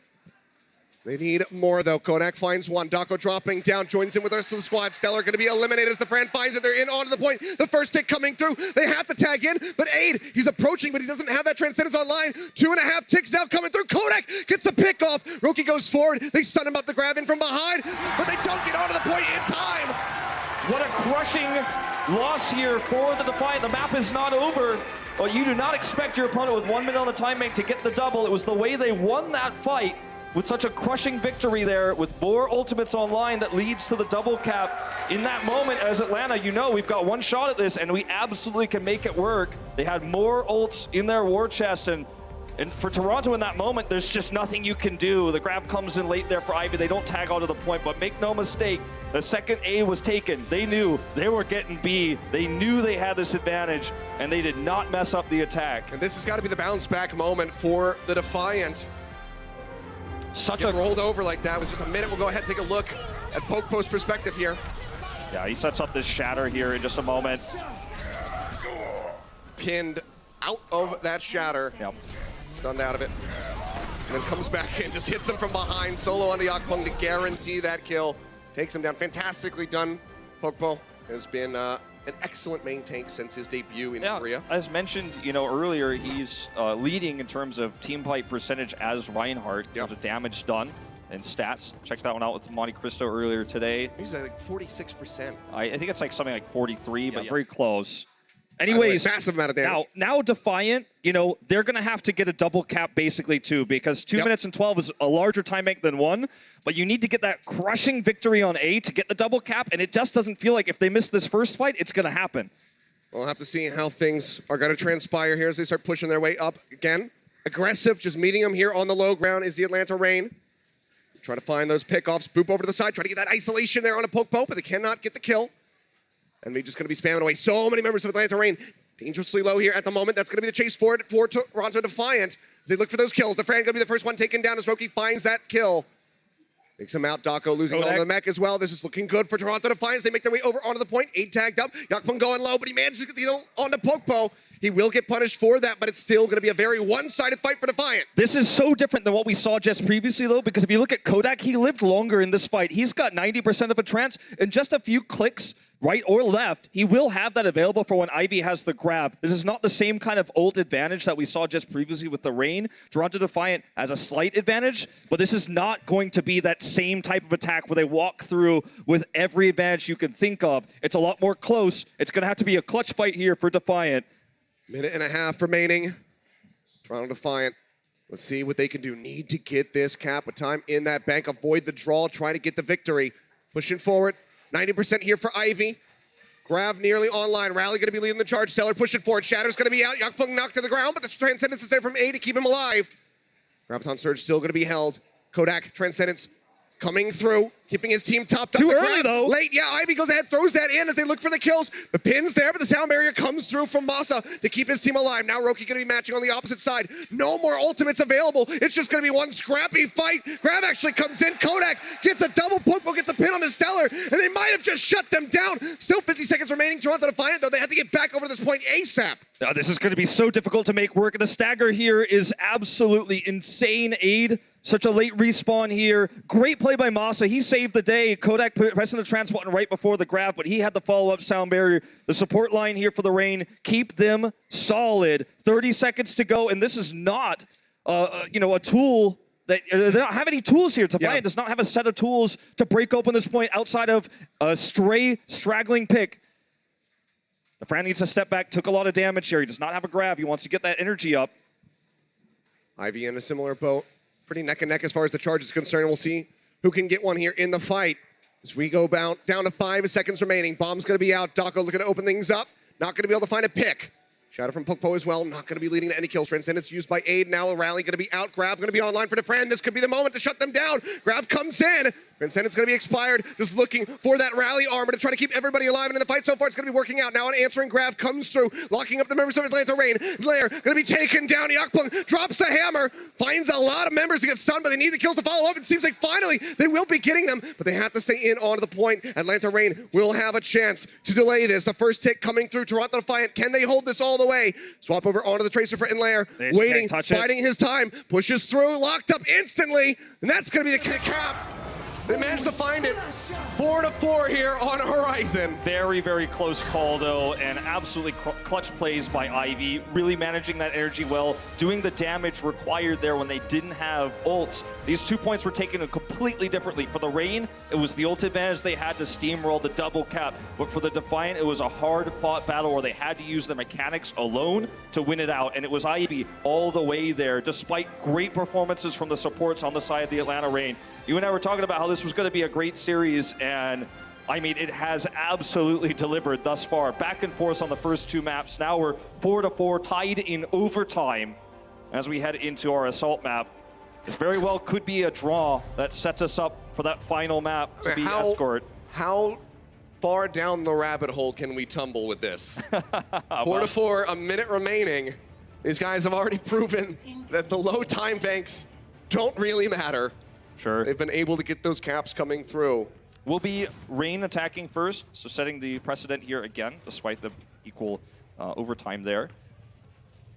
They need more, though. Kodak finds one. Dako dropping down, joins in with the rest of the squad. Stellar going to be eliminated as the Fran finds it. They're in onto the point. The first hit coming through. They have to tag in, but Aid, he's approaching, but he doesn't have that Transcendence online. 2.5 ticks now coming through. Kodak gets the pick off. Roki goes forward. They stun him up the grab in from behind, but they don't get onto the point in time. What a crushing loss here for the Defiant. The map is not over. But you do not expect your opponent with 1 minute on the time bank to get the double. It was the way they won that fight with such a crushing victory there, with more ultimates online that leads to the double cap. In that moment, as Atlanta, you know, we've got one shot at this, and we absolutely can make it work. They had more ults in their war chest, and for Toronto in that moment, there's just nothing you can do. The grab comes in late there for Ivy. They don't tag onto the point, but make no mistake, the second A was taken, they knew they were getting B. They knew they had this advantage, and they did not mess up the attack. And this has got to be the bounce back moment for the Defiant. Such Getting a rolled over like that with just a minute. We'll go ahead and take a look at Pokepo's perspective here. Yeah, he sets up this shatter here in just a moment. Pinned out of that shatter. Yep. Stunned out of it. And then comes back in, just hits him from behind. Solo onto Yakpung to guarantee that kill. Takes him down. Fantastically done. Pokepo has been an excellent main tank since his debut in Korea. As mentioned, you know, earlier, he's leading in terms of team fight percentage as Reinhardt. In terms of damage done and stats. Check that one out with Monte Cristo earlier today. He's at like 46%. I think it's like something like 43, but very close. Anyways, massive amount of damage. Now Defiant, you know, they're going to have to get a double cap basically too, because 2 minutes and 12 is a larger time bank than 1, but you need to get that crushing victory on A to get the double cap, and it just doesn't feel like if they miss this first fight, it's going to happen. We'll have to see how things are going to transpire here as they start pushing their way up again. Aggressive, just meeting them here on the low ground is the Atlanta Reign. Try to find those pickoffs, boop over to the side, try to get that isolation there on a Pokepo, but they cannot get the kill. And we're just going to be spamming away so many members of Atlanta Reign. Dangerously low here at the moment. That's going to be the chase for it for Toronto Defiant. As they look for those kills, the Fran going to be the first one taken down as Roki finds that kill. Takes him out. Dako losing Kodak. hold of the mech as well. This is looking good for Toronto Defiance. They make their way over onto the point. 8 tagged up. Yakpung going low, but he manages to get the heal onto Pokpo. He will get punished for that, but it's still going to be a very one-sided fight for Defiant. This is so different than what we saw just previously, though, because if you look at Kodak, he lived longer in this fight. He's got 90% of a trance. In just a few clicks, right or left, he will have that available for when Ivy has the grab. This is not the same kind of ult advantage that we saw just previously with the Rain. Toronto Defiant has a slight advantage, but this is not going to be that same type of attack where they walk through with every advantage you can think of. It's a lot more close. It's going to have to be a clutch fight here for Defiant. Minute and a half remaining. Toronto Defiant. Let's see what they can do. Need to get this cap with time in that bank. Avoid the draw. Try to get the victory. Pushing forward. 90% here for Ivy. Grav nearly online. Rally going to be leading the charge. Stellar pushing forward. Shatter's going to be out. Yakpung knocked to the ground, but the Transcendence is there from A to keep him alive. Graviton Surge still going to be held. Kodak, Transcendence coming through, keeping his team topped up. Too The early, grab, though. Late, yeah, Ivy goes ahead, throws that in as they look for the kills. The pin's there, but the sound barrier comes through from Masa to keep his team alive. Now Roki going to be matching on the opposite side. No more ultimates available. It's just going to be one scrappy fight. Grab actually comes in. Kodak gets a double Pokemon, gets a pin on the Stellar, and they might have just shut them down. Still 50 seconds remaining. Toronto Defiant, though, they have to get back over this point ASAP. Now, this is going to be so difficult to make work. The stagger here is absolutely insane. Aid, such a late respawn here. Great play by Masa. He saved the day. Kodak pressing the transport right before the grab, but he had the follow-up sound barrier. The support line here for the Rain. Keep them solid. 30 seconds to go, and this is not, a tool that they don't have any tools here. Defiant does not have a set of tools to break open this point outside of a stray, straggling pick. The Fran needs to step back, took a lot of damage here. He does not have a grab. He wants to get that energy up. Ivy in a similar boat. Pretty neck and neck as far as the charge is concerned. We'll see who can get one here in the fight. As we go down to 5 seconds remaining. Bomb's going to be out. Dako looking to open things up. Not going to be able to find a pick. Shadow from Pokpo as well. Not going to be leading to any kills. Transcendence used by Aid. Now a rally going to be out. Grab going to be online for Defran. This could be the moment to shut them down. Grab comes in. Transcendence going to be expired. Just looking for that rally armor to try to keep everybody alive. And in the fight so far, it's going to be working out. Now an answering grab comes through. Locking up the members of Atlanta Rain. Lair going to be taken down. Yakpung drops the hammer. Finds a lot of members to get stunned, but they need the kills to follow up. It seems like finally they will be getting them, but they have to stay in onto the point. Atlanta Rain will have a chance to delay this. The first hit coming through. Toronto Defiant. Can they hold this all the way? Swap over onto the Tracer for Inlair. Waiting, biding his time. Pushes through. Locked up instantly. And that's going to be the cap. They managed to find it. 4-4 here on Horizon. Very, very close call, though, and absolutely clutch plays by Ivy. Really managing that energy well, doing the damage required there when they didn't have ults. These 2 points were taken completely differently. For the Rain, it was the ult advantage they had to steamroll the double cap. But for the Defiant, it was a hard-fought battle where they had to use the mechanics alone to win it out. And it was Ivy all the way there, despite great performances from the supports on the side of the Atlanta Rain. You and I were talking about how this was going to be a great series, and I mean, it has absolutely delivered thus far. Back and forth on the first 2 maps. Now we're 4-4, tied in overtime as we head into our assault map. This very well could be a draw that sets us up for that final map to be Escort. How far down the rabbit hole can we tumble with this? 4-4, a minute remaining. These guys have already proven that the low time banks don't really matter. Sure. They've been able to get those caps coming through. Will be Rain attacking first, so setting the precedent here again, despite the equal overtime there.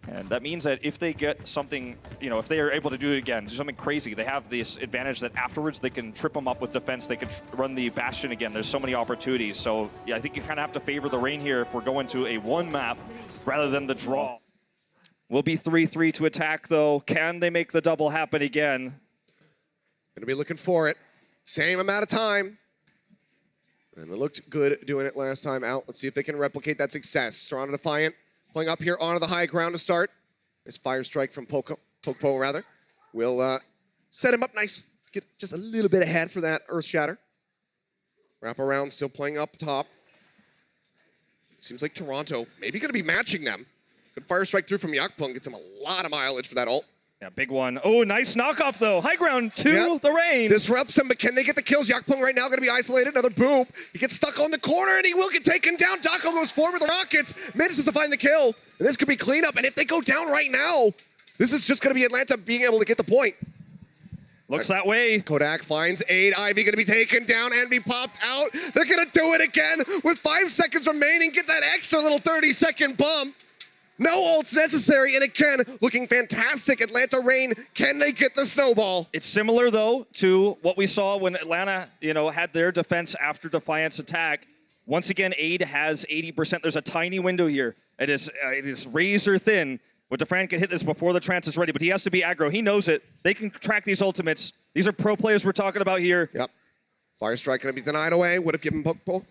And that means that if they get something, if they are able to do it again, do something crazy, they have this advantage that afterwards they can trip them up with defense, they can run the Bastion again. There's so many opportunities. So yeah, I think you kind of have to favor the Rain here if we're going to a 1 map rather than the draw. Will be 3-3 to attack, though. Can they make the double happen again? Gonna be looking for it. Same amount of time. And it looked good doing it last time out. Let's see if they can replicate that success. Toronto Defiant playing up here onto the high ground to start. There's Fire Strike from Pokpo rather. We'll set him up nice. Get just a little bit ahead for that Earth Shatter. Wrap around, still playing up top. Seems like Toronto maybe gonna be matching them. Good Fire Strike through from Yakpung. Gets him a lot of mileage for that ult. Yeah, big one. Oh, nice knockoff, though. High ground to the Rain. Disrupts him, but can they get the kills? Yakpung right now going to be isolated. Another boop. He gets stuck on the corner, and he will get taken down. Dako goes forward with the Rockets. Manages to find the kill. And this could be cleanup. And if they go down right now, this is just going to be Atlanta being able to get the point. Looks that way. Kodak finds 8. Ivy going to be taken down. Envy popped out. They're going to do it again with 5 seconds remaining. Get that extra little 30-second bump. No ults necessary, and again, looking fantastic. Atlanta Reign, can they get the snowball? It's similar, though, to what we saw when Atlanta, had their defense after Defiant's attack. Once again, Aid has 80%. There's a tiny window here. It is razor thin. But Dafran can hit this before the trance is ready, but he has to be aggro. He knows it. They can track these ultimates. These are pro players we're talking about here. Yep. Fire Strike going to be denied away. Would have given Poke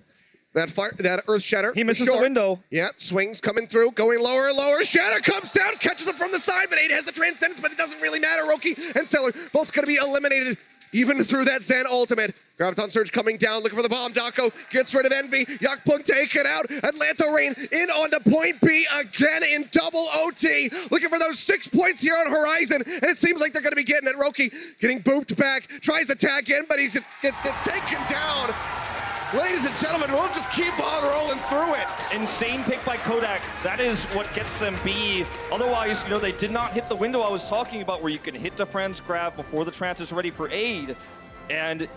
that Earth Shatter. He misses the window. Yeah, swings coming through, going lower and lower. Shatter comes down, catches him from the side, but Aid has the Transcendence, but it doesn't really matter. Roki and Stellar both going to be eliminated even through that Zen ultimate. Graviton Surge coming down, looking for the bomb. Dako gets rid of Envy. Yakpung taken out. Atlanta Reign in onto point B again in double OT. Looking for those 6 points here on Horizon, and it seems like they're going to be getting it. Roki getting booped back, tries to tag in, but he gets taken down. Ladies and gentlemen, we'll just keep on rolling through it. Insane pick by Kodak. That is what gets them B. Otherwise, they did not hit the window I was talking about where you can hit Dafran's grab before the trance is ready for Aid. And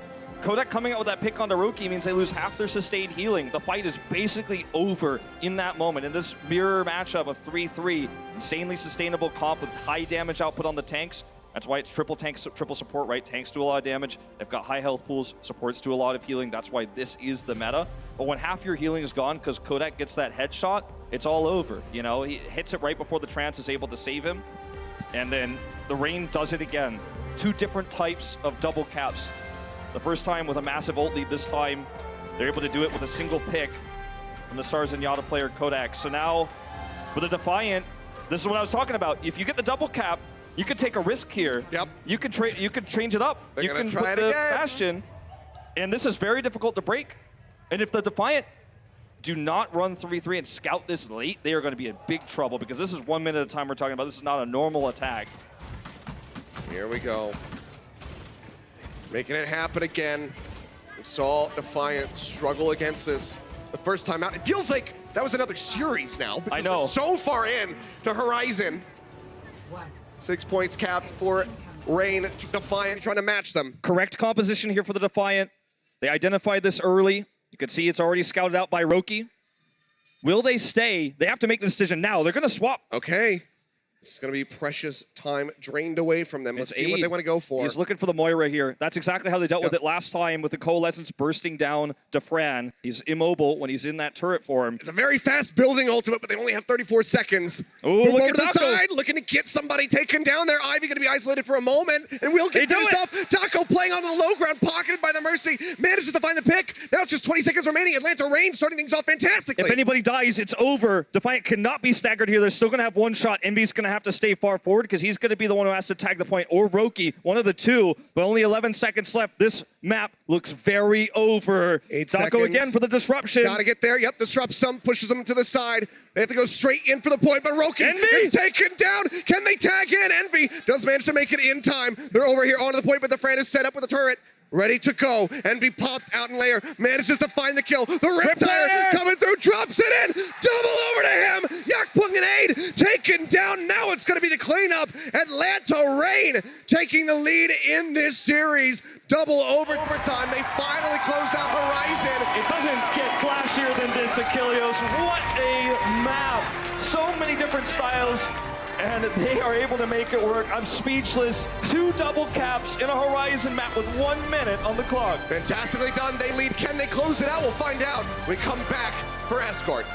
Kodak coming out with that pick onto Roki means they lose half their sustained healing. The fight is basically over in that moment. In this mirror matchup of 3-3, insanely sustainable comp with high damage output on the tanks. That's why it's triple support, right? Tanks do a lot of damage. They've got high health pools. Supports do a lot of healing. That's why this is the meta. But when half your healing is gone because Kodak gets that headshot, it's all over. He hits it right before the trance is able to save him. And then the Reign does it again. 2 different types of double caps. The first time with a massive ult lead. This time, they're able to do it with a single pick from the Stars and Yada player Kodak. So now, with a Defiant, this is what I was talking about. If you get the double cap, you can take a risk here. Yep. You can change it up. They're you gonna can try put it the again. Bastion, and this is very difficult to break. And if the Defiant do not run 3-3 and scout this late, they are going to be in big trouble because this is 1 minute at a time we're talking about. This is not a normal attack. Here we go. Making it happen again. We saw Defiant struggle against this the first time out. It feels like that was another series now. I know. We're so far in to Horizon. 6 points capped for Reign. Defiant trying to match them. Correct composition here for the Defiant. They identified this early. You can see it's already scouted out by Roki. Will they stay? They have to make the decision now. They're going to swap. Okay. This is going to be precious time drained away from them. Let's see what they want to go for. He's looking for the Moira here. That's exactly how they dealt with it last time with the Coalescence bursting down Dafran. He's immobile when he's in that turret form. It's a very fast building ultimate, but they only have 34 seconds. Ooh, Move look over at to the Dako. side, looking to get somebody taken down there. Ivy going to be isolated for a moment, and we'll get They do finished off. Dako playing on the low ground, pocketed by the Mercy. Manages to find the pick. Now it's just 20 seconds remaining. Atlanta Reign starting things off fantastically. If anybody dies, it's over. Defiant cannot be staggered here. They're still going to have one shot. Envy's going to have to stay far forward because he's going to be the one who has to tag the point, or Roki, one of the two, but only 11 seconds left. This map looks very over. 8 Dako seconds. again for the disruption. Gotta get there. Yep, disrupts some, pushes them to the side. They have to go straight in for the point, but Roki Envy! is taken down. Can they tag in? Envy does manage to make it in time. They're over here onto the point, but the Fran is set up with a turret. Ready to go. Envy popped out in layer. Manages to find the kill. The Riptire coming through. Drops it in. Double over to him. Yakpung and Aid taken down. Now it's going to be the cleanup. Atlanta Reign taking the lead in this series. Double overtime. They finally close out Horizon. It doesn't get flashier than this, Achilles. What a map. So many different styles, and they are able to make it work. I'm speechless. 2 double caps in a Horizon map with 1 minute on the clock. Fantastically done. They lead. Can they close it out? We'll find out. We come back for Escort.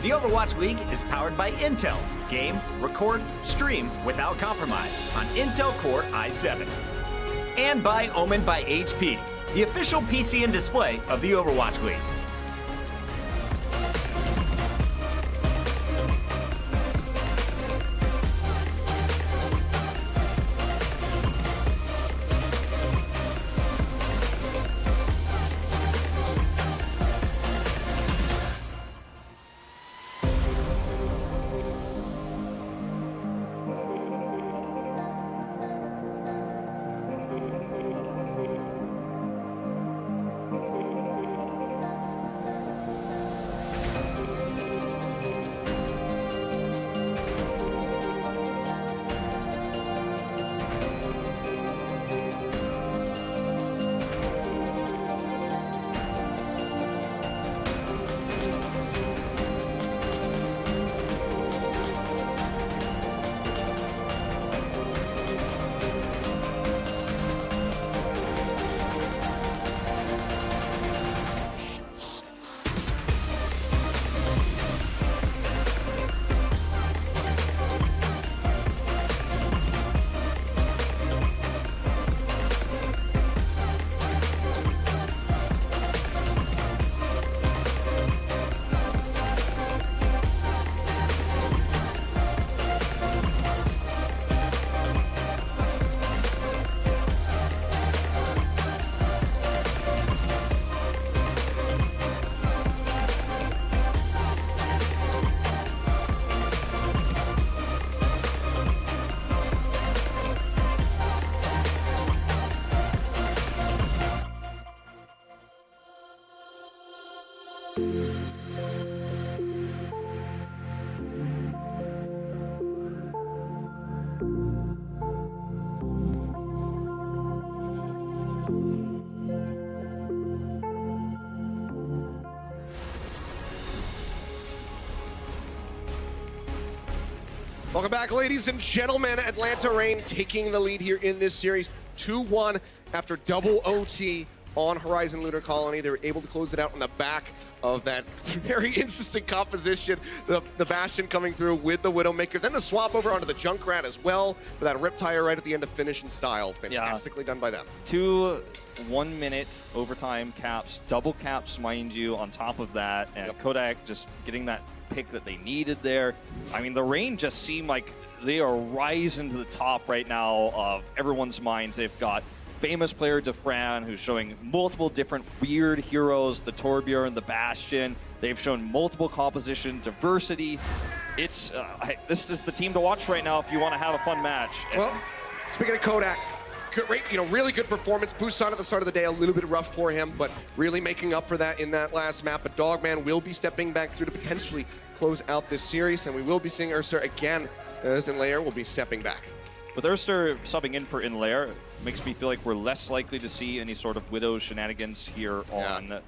The Overwatch League is powered by Intel. Game, record, stream without compromise on Intel Core i7. And by Omen by HP, the official PC and display of the Overwatch League. Welcome back, ladies and gentlemen. Atlanta Reign taking the lead here in this series, 2-1 after double OT on Horizon Lunar Colony. They were able to close it out on the back of that very interesting composition. The Bastion coming through with the Widowmaker. Then the swap over onto the Junkrat as well for that Riptire right at the end of finish in style. Fantastically done by them. 2 1-minute overtime caps, double caps, mind you, on top of that. And Kodak just getting that pick that they needed there. I mean, the Reign just seem like they are rising to the top right now of everyone's minds. They've got famous player Dafran, who's showing multiple different weird heroes, the Torbjorn, the Bastion. They've shown multiple composition, diversity. It's this is the team to watch right now if you want to have a fun match. Well, speaking of Kodak, great, really good performance. Busan at the start of the day, a little bit rough for him, but really making up for that in that last map. But Dogman will be stepping back through to potentially close out this series, and we will be seeing Urster again, as Inlayer will be stepping back. With Urster subbing in for Inlayer, makes me feel like we're less likely to see any sort of Widow shenanigans here on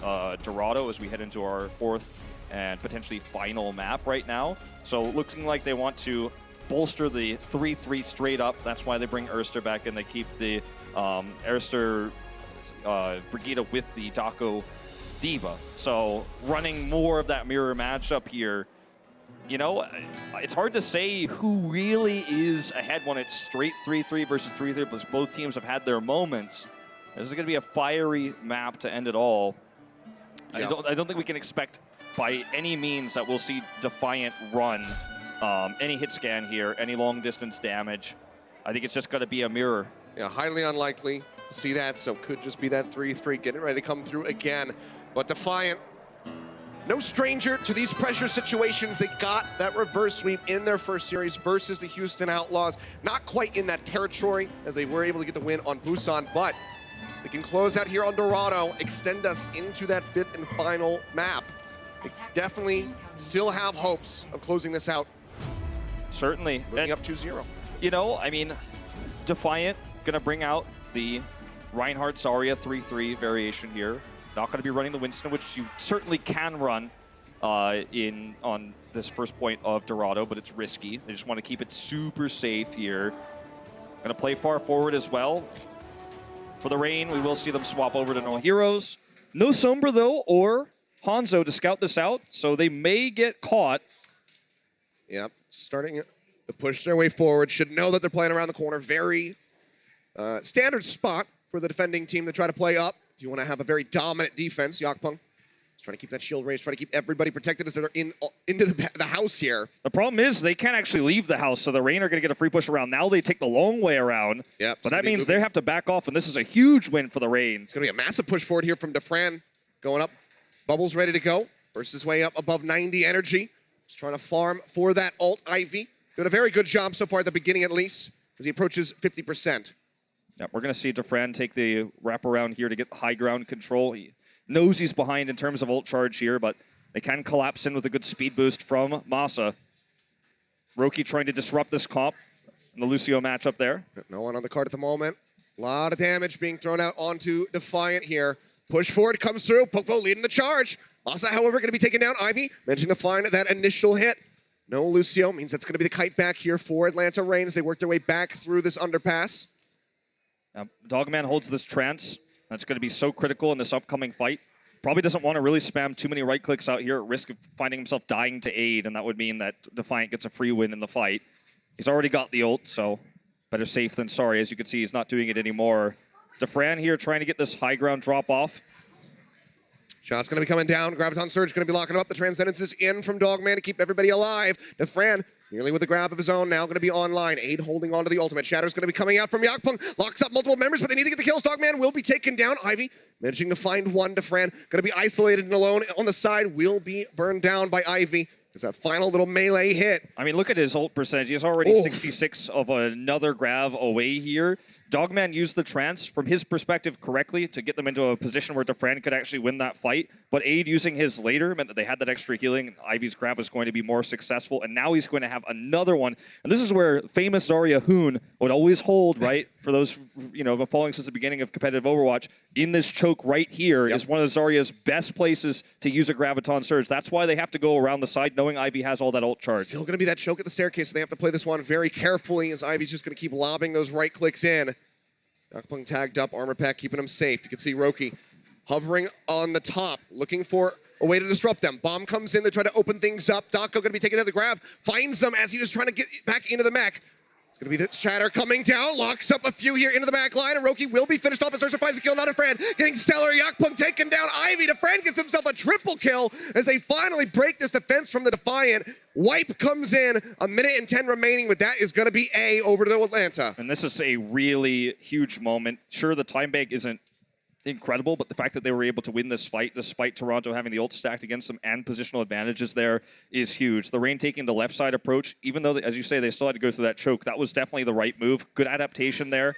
Dorado as we head into our 4th and potentially final map right now. So looking like they want to bolster the 3-3 straight up. That's why they bring Urster back and they keep the Urster Brigida with the Dako Diva. So running more of that mirror matchup here. You know, it's hard to say who really is ahead when it's straight 3-3 versus 3-3, because both teams have had their moments. This is going to be a fiery map to end it all. I don't think we can expect by any means that we'll see Defiant run any hit scan here, any long distance damage. I think it's just going to be a mirror. Yeah, highly unlikely to see that, so could just be that 3-3 getting ready to come through again. But Defiant, no stranger to these pressure situations. They got that reverse sweep in their first series versus the Houston Outlaws. Not quite in that territory as they were able to get the win on Busan, but they can close out here on Dorado, extend us into that 5th and final map. They definitely still have hopes of closing this out. Certainly. Moving up 2-0. You know, I mean, Defiant going to bring out the Reinhardt Zarya 3-3 variation here. Not going to be running the Winston, which you certainly can run on this first point of Dorado, but it's risky. They just want to keep it super safe here. Going to play far forward as well. For the Reign, we will see them swap over to No Heroes. No Sombra, though, or Hanzo to scout this out, so they may get caught. Yep, starting to push their way forward. Should know that they're playing around the corner. Very standard spot for the defending team to try to play up. If you want to have a very dominant defense, Yakpung is trying to keep that shield raised, trying to keep everybody protected as they're into the house here. The problem is they can't actually leave the house, so the Reign are going to get a free push around. Now they take the long way around, yep, but that means they have to back off, and this is a huge win for the Reign. It's going to be a massive push forward here from Dafran, going up. Bubbles ready to go. Bursts his way up above 90 energy. Just trying to farm for that ult. Ivy doing a very good job so far at the beginning, at least, as he approaches 50%. Yeah, we're going to see Dafran take the wraparound here to get high ground control. He knows he's behind in terms of ult charge here, but they can collapse in with a good speed boost from Masa. Roki trying to disrupt this comp in the Lucio matchup there. No one on the card at the moment. A lot of damage being thrown out onto Defiant here. Push forward comes through. Popo leading the charge. Masa, however, going to be taking down Ivy. Managing to find that initial hit. No Lucio means that's going to be the kite back here for Atlanta Reign as they work their way back through this underpass. Now, Dogman holds this trance. That's going to be so critical in this upcoming fight. Probably doesn't want to really spam too many right clicks out here at risk of finding himself dying to aid, and that would mean that Defiant gets a free win in the fight. He's already got the ult, so better safe than sorry. As you can see, he's not doing it anymore. Dafran here trying to get this high ground drop off. Shot's going to be coming down. Graviton Surge going to be locking him up. The Transcendence is in from Dogman to keep everybody alive. Dafran nearly with a grab of his own, now going to be online. Aid holding on to the ultimate. Shatter's going to be coming out from Yakpung. Locks up multiple members, but they need to get the kills. Dogman will be taken down. Ivy managing to find one. Dafran going to be isolated and alone on the side. Will be burned down by Ivy. It's that final little melee hit. I mean, look at his ult percentage. He's already 66 of another grab away here. Dogman used the trance from his perspective correctly to get them into a position where Defran could actually win that fight. But Aid using his later meant that they had that extra healing. And Ivy's grab was going to be more successful. And now he's going to have another one. And this is where famous Zarya Hoon would always hold, right? For those, you know, following since the beginning of competitive Overwatch, in this choke right here is one of Zarya's best places to use a Graviton Surge. That's why they have to go around the side knowing Ivy has all that ult charge. Still going to be that choke at the staircase, so they have to play this one very carefully as Ivy's just going to keep lobbing those right clicks in. Yakpung tagged up, armor pack keeping him safe. You can see Roki hovering on the top, looking for a way to disrupt them. Bomb comes in, they try to open things up. Dako going to be taking another grab, finds them as he was trying to get back into the mech. It's going to be the Shatter coming down, locks up a few here into the back line, and Roki will be finished off as Ursa finds a kill, not a Fran. Getting stellar, Yakpung taking down Ivy. Defran gets himself a triple kill as they finally break this defense from the Defiant. Wipe comes in, 1:10 remaining, but that is going to be A over to Atlanta. And this is a really huge moment. Sure, the time bank isn't incredible, but the fact that they were able to win this fight despite Toronto having the ult stacked against them and positional advantages there is huge. The Reign taking the left side approach, even though, as you say, they still had to go through that choke, that was definitely the right move. Good adaptation there.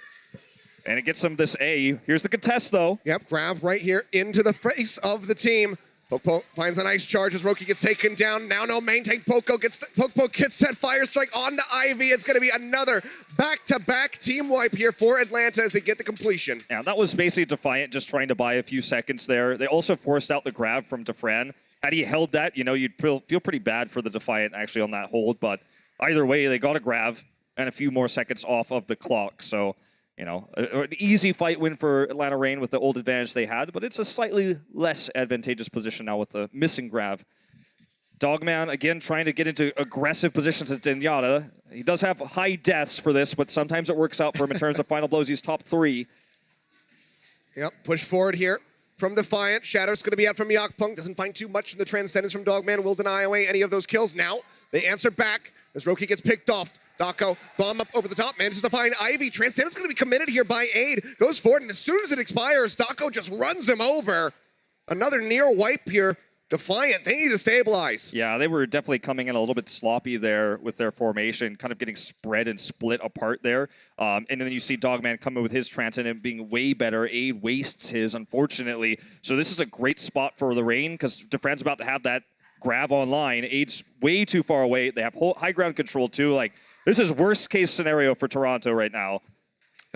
And it gets them this A. Here's the contest, though. Yep, Grav right here into the face of the team. Poke finds a nice charge as Roki gets taken down. Now no main tank. Poke gets that fire strike onto Ivy. It's going to be another back-to-back team wipe here for Atlanta as they get the completion. Yeah, that was basically Defiant just trying to buy a few seconds there. They also forced out the grab from Defran. Had he held that, you know, you'd feel pretty bad for the Defiant actually on that hold. But either way, they got a grab and a few more seconds off of the clock. So, you know, an easy fight win for Atlanta Reign with the old advantage they had, but it's a slightly less advantageous position now with the missing grab. Dogman, again, trying to get into aggressive positions at Zenyatta. He does have high deaths for this, but sometimes it works out for him in terms of final blows. He's top 3. Yep, push forward here from Defiant. Shadow's going to be out from Yakpung. Doesn't find too much in the Transcendence from Dogman. Will deny away any of those kills. Now they answer back as Roki gets picked off. Dako, bomb up over the top, manages to find Ivy. Transcendence going to be committed here by Aid. Goes forward, and as soon as it expires, Dako just runs him over. Another near wipe here. Defiant, they need to stabilize. Yeah, they were definitely coming in a little bit sloppy there with their formation, kind of getting spread and split apart there. And then you see Dogman come in with his Transcendent being way better. Aid wastes his, unfortunately. So this is a great spot for the Reign because Defran's about to have that grab online. Aid's way too far away. They have high ground control too. Like, this is worst case scenario for Toronto right now.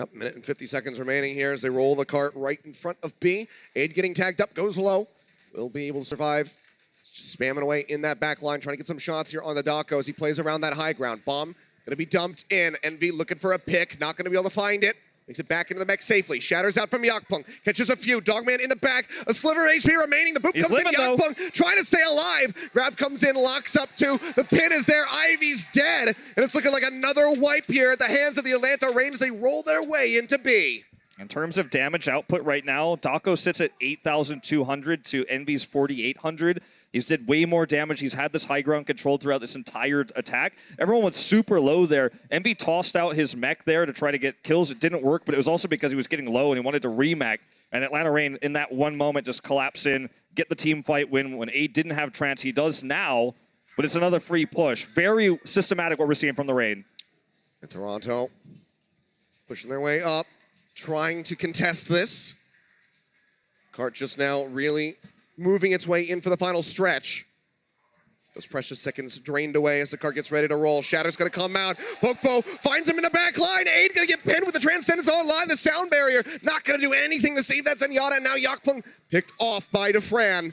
Yep, 1:50 seconds remaining here as they roll the cart right in front of B. Aid getting tagged up, goes low. Will be able to survive. It's just spamming away in that back line, trying to get some shots here on the Dako as he plays around that high ground. Bomb gonna be dumped in. Envy looking for a pick, not gonna be able to find it. Makes it back into the mech safely. Shatters out from Yakpung. Catches a few. Dogman in the back. A sliver of HP remaining. The boot He's comes in. living, Yakpung trying to stay alive. Grab comes in, locks up 2. The pin is there. Ivy's dead. And it's looking like another wipe here at the hands of the Atlanta Reign as they roll their way into B. In terms of damage output right now, Dako sits at 8,200 to Envy's 4,800. He's did way more damage. He's had this high ground controlled throughout this entire attack. Everyone was super low there. Envy tossed out his mech there to try to get kills. It didn't work, but it was also because he was getting low and he wanted to remech. And Atlanta Reign, in that one moment, just collapse in, get the team fight win. When Aid didn't have Trance, he does now, but it's another free push. Very systematic what we're seeing from the Reign. And Toronto pushing their way up, trying to contest this. Cart just now really moving its way in for the final stretch. Those precious seconds drained away as the cart gets ready to roll. Shatter's gonna come out. Pokpo finds him in the back line. Aid gonna get pinned with the Transcendence online. The sound barrier not gonna do anything to save that Zenyatta. And now Yakpung picked off by Defran.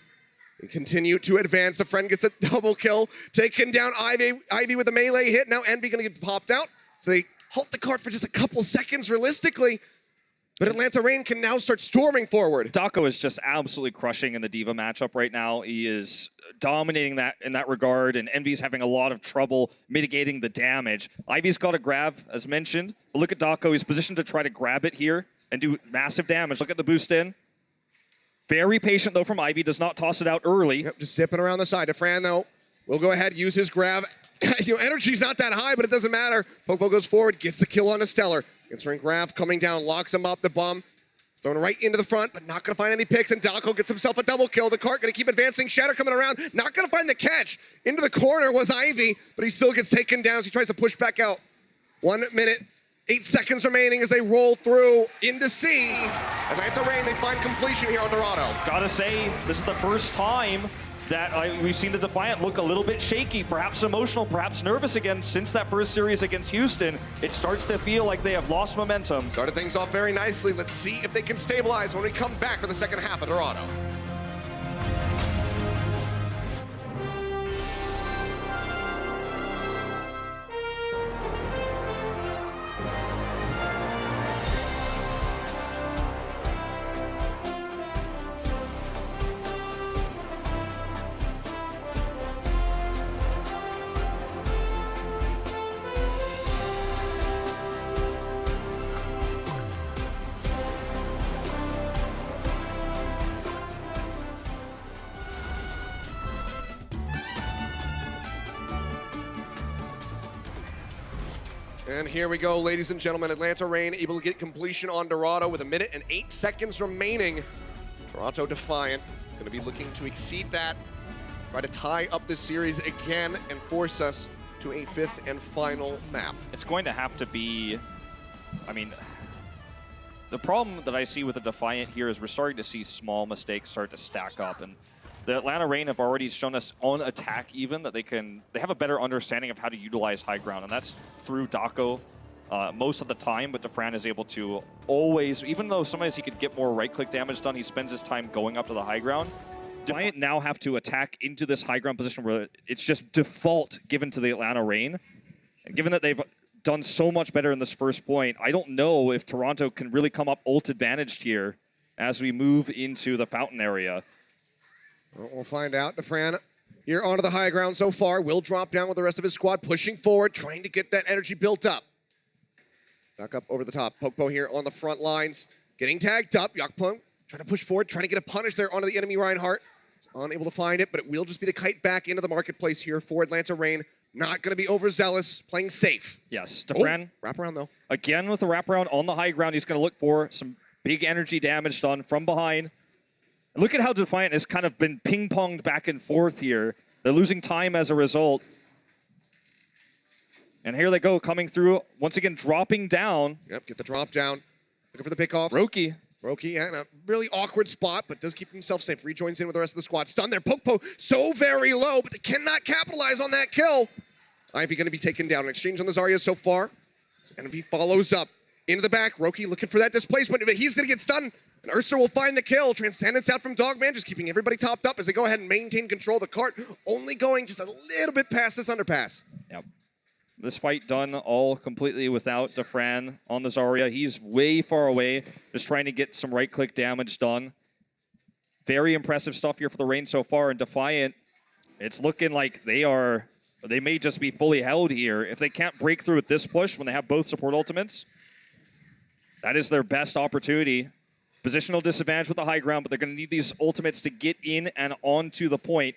They continue to advance. Defran gets a double kill. Taking down Ivy with a melee hit. Now Envy gonna get popped out. So they halt the cart for just a couple seconds realistically. But Atlanta Reign can now start storming forward. Dako is just absolutely crushing in the D.Va matchup right now. He is dominating that in that regard, and Envy's having a lot of trouble mitigating the damage. Ivy's got a grab, as mentioned. But look at Dako. He's positioned to try to grab it here and do massive damage. Look at the boost in. Very patient, though, from Ivy. Does not toss it out early. Yep, just zipping around the side. Defran, though, will go ahead, use his grab. Energy's not that high, but it doesn't matter. Popo goes forward, gets the kill on a Stellar. Answering Graf coming down, locks him up. The bomb thrown right into the front, but not going to find any picks. And Dako gets himself a double kill. The cart going to keep advancing. Shatter coming around, not going to find the catch. Into the corner was Ivy, but he still gets taken down as he tries to push back out. 1 minute 8 seconds remaining as they roll through into C. Atlanta Reign, they find completion here on Dorado. Gotta say, this is the first time that we've seen the Defiant look a little bit shaky, perhaps emotional, perhaps nervous again since that first series against Houston. It starts to feel like they have lost momentum. Started things off very nicely. Let's see if they can stabilize when we come back for the second half of Dorado. And here we go, ladies and gentlemen. Atlanta Reign able to get completion on Dorado with 1 minute and 8 seconds remaining. Toronto Defiant going to be looking to exceed that, try to tie up this series again and force us to a 5th and final map. It's going to have to be, I mean, the problem that I see with the Defiant here is we're starting to see small mistakes start to stack up. And the Atlanta Reign have already shown us on attack even that they have a better understanding of how to utilize high ground, and that's through Dako most of the time, but Dafran is able to always, even though sometimes he could get more right-click damage done, he spends his time going up to the high ground. Defiant now have to attack into this high ground position where it's just default given to the Atlanta Reign. And given that they've done so much better in this first point, I don't know if Toronto can really come up ult advantaged here as we move into the fountain area. Well, we'll find out. Dafran here onto the high ground so far. Will drop down with the rest of his squad, pushing forward, trying to get that energy built up. Back up over the top. Pokpo here on the front lines, getting tagged up. Yakpung trying to push forward, trying to get a punish there onto the enemy Reinhardt. He's unable to find it, but it will just be the kite back into the marketplace here for Atlanta Reign. Not going to be overzealous, playing safe. Yes, Dafran. Wrap around though. Again with the wraparound on the high ground, he's going to look for some big energy damage done from behind. Look at how Defiant has kind of been ping-ponged back and forth here. They're losing time as a result. And here they go, coming through, once again dropping down. Yep, get the drop down. Looking for the pickoffs. Roki. Roki in a really awkward spot, but does keep himself safe. Rejoins in with the rest of the squad. Stun there. Pokpo so very low, but they cannot capitalize on that kill. Ivy going to be taken down. An exchange on the Zarya so far. Envy follows up into the back. Roki looking for that displacement, but he's going to get stunned. And Urster will find the kill. Transcendence out from Dogman, just keeping everybody topped up as they go ahead and maintain control of the cart. Only going just a little bit past this underpass. Yep. This fight done all completely without Dafran on the Zarya. He's way far away, just trying to get some right-click damage done. Very impressive stuff here for the Reign so far. And Defiant, it's looking like they may just be fully held here. If they can't break through at this push when they have both support ultimates, that is their best opportunity. Positional disadvantage with the high ground, but they're going to need these ultimates to get in and onto the point.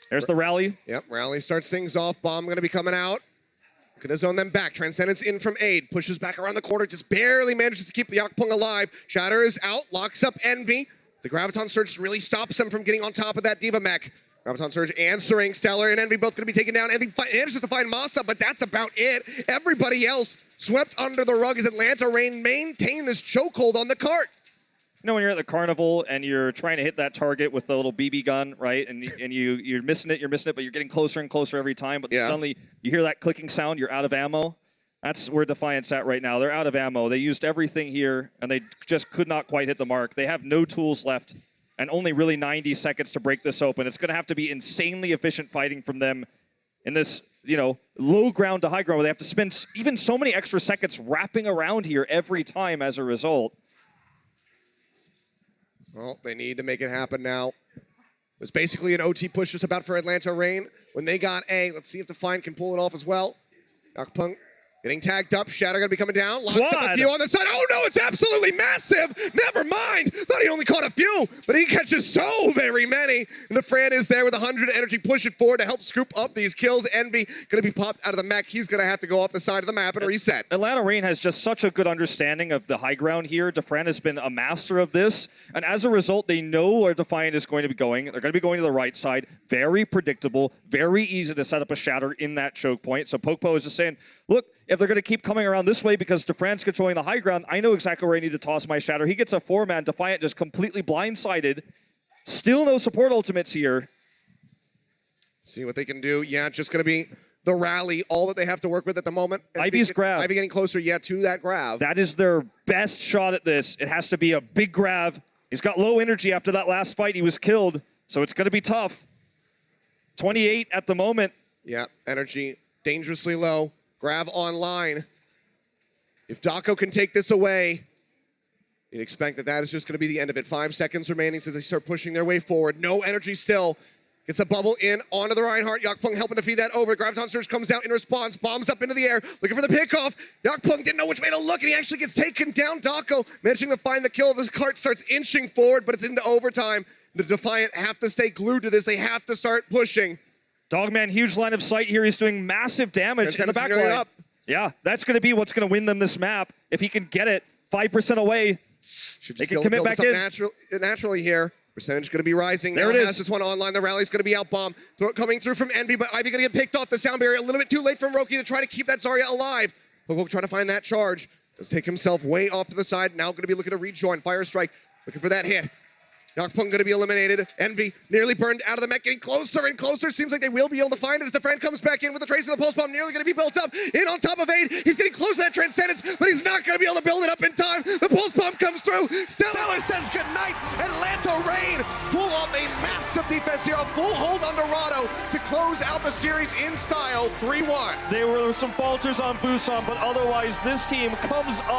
There's the rally. Yep, rally starts things off. Bomb going to be coming out. Could have zoned them back. Transcendence in from Aid. Pushes back around the corner. Just barely manages to keep Yakpung alive. Shatter is out. Locks up Envy. The Graviton Surge really stops them from getting on top of that D.Va mech. Graviton Surge answering. Stellar and Envy both going to be taken down. Envy manages to find Masa, but that's about it. Everybody else swept under the rug as Atlanta Reign maintain this chokehold on the cart. You know, when you're at the carnival and you're trying to hit that target with the little BB gun, right? And you're missing it, but you're getting closer and closer every time. But suddenly you hear that clicking sound, you're out of ammo. That's where Defiant's at right now. They're out of ammo. They used everything here, and they just could not quite hit the mark. They have no tools left, and only really 90 seconds to break this open. It's going to have to be insanely efficient fighting from them in this, low ground to high ground, where they have to spend even so many extra seconds wrapping around here every time as a result. Well, they need to make it happen now. It was basically an OT push just about for Atlanta Reign. When they got A, let's see if Defiant can pull it off as well. Yakpung getting tagged up. Shatter going to be coming down. Locks up a few on the side. Oh, no, it's absolutely massive. Never mind. Thought he only caught a few, but he catches so very many. And Dafran is there with 100 energy, push it forward to help scoop up these kills. Envy going to be popped out of the mech. He's going to have to go off the side of the map and reset. Atlanta Reign has just such a good understanding of the high ground here. Dafran has been a master of this. And as a result, they know where Defiant is going to be going. They're going to be going to the right side. Very predictable. Very easy to set up a Shatter in that choke point. So Pokpo is just saying, look, if if they're going to keep coming around this way because Defran's controlling the high ground, I know exactly where I need to toss my Shatter. He gets a 4-man. Defiant just completely blindsided. Still no support ultimates here. See what they can do. Yeah, just going to be the rally, all that they have to work with at the moment. Ivy's grab. Ivy getting closer, to that grab. That is their best shot at this. It has to be a big grab. He's got low energy after that last fight. He was killed, so it's going to be tough. 28 at the moment. Yeah, energy dangerously low. Grab online. If Dako can take this away, you'd expect that is just going to be the end of it. 5 seconds remaining as they start pushing their way forward. No energy still. Gets a bubble in onto the Reinhardt. Yakpung helping to feed that over. Graviton Surge comes out in response. Bombs up into the air. Looking for the pickoff. Yakpung didn't know which way to look, and he actually gets taken down. Dako managing to find the kill. This cart starts inching forward, but it's into overtime. The Defiant have to stay glued to this. They have to start pushing. Dogman, huge line of sight here. He's doing massive damage in the back line. Yeah, that's going to be what's going to win them this map. If he can get it 5% away, they can commit back in. Naturally here. Percentage going to be rising. There it is. This one online. The rally's going to be outbombed. Coming through from Envy, but Ivy going to get picked off the sound barrier. A little bit too late from Roki to try to keep that Zarya alive. But we'll try to find that charge. Does take himself way off to the side. Now going to be looking to rejoin. Fire Strike. Looking for that hit. Yakpung going to be eliminated. Envy nearly burned out of the mech, getting closer and closer. Seems like they will be able to find it as the friend comes back in with the trace of the pulse bomb. Nearly going to be built up. In on top of 8. He's getting close to that Transcendence, but he's not going to be able to build it up in time. The pulse bomb comes through. Stellar says goodnight. Atlanta Reign pull off a massive defense here. A full hold on Dorado to close out the series in style. 3-1. There were some falters on Busan, but otherwise this team comes up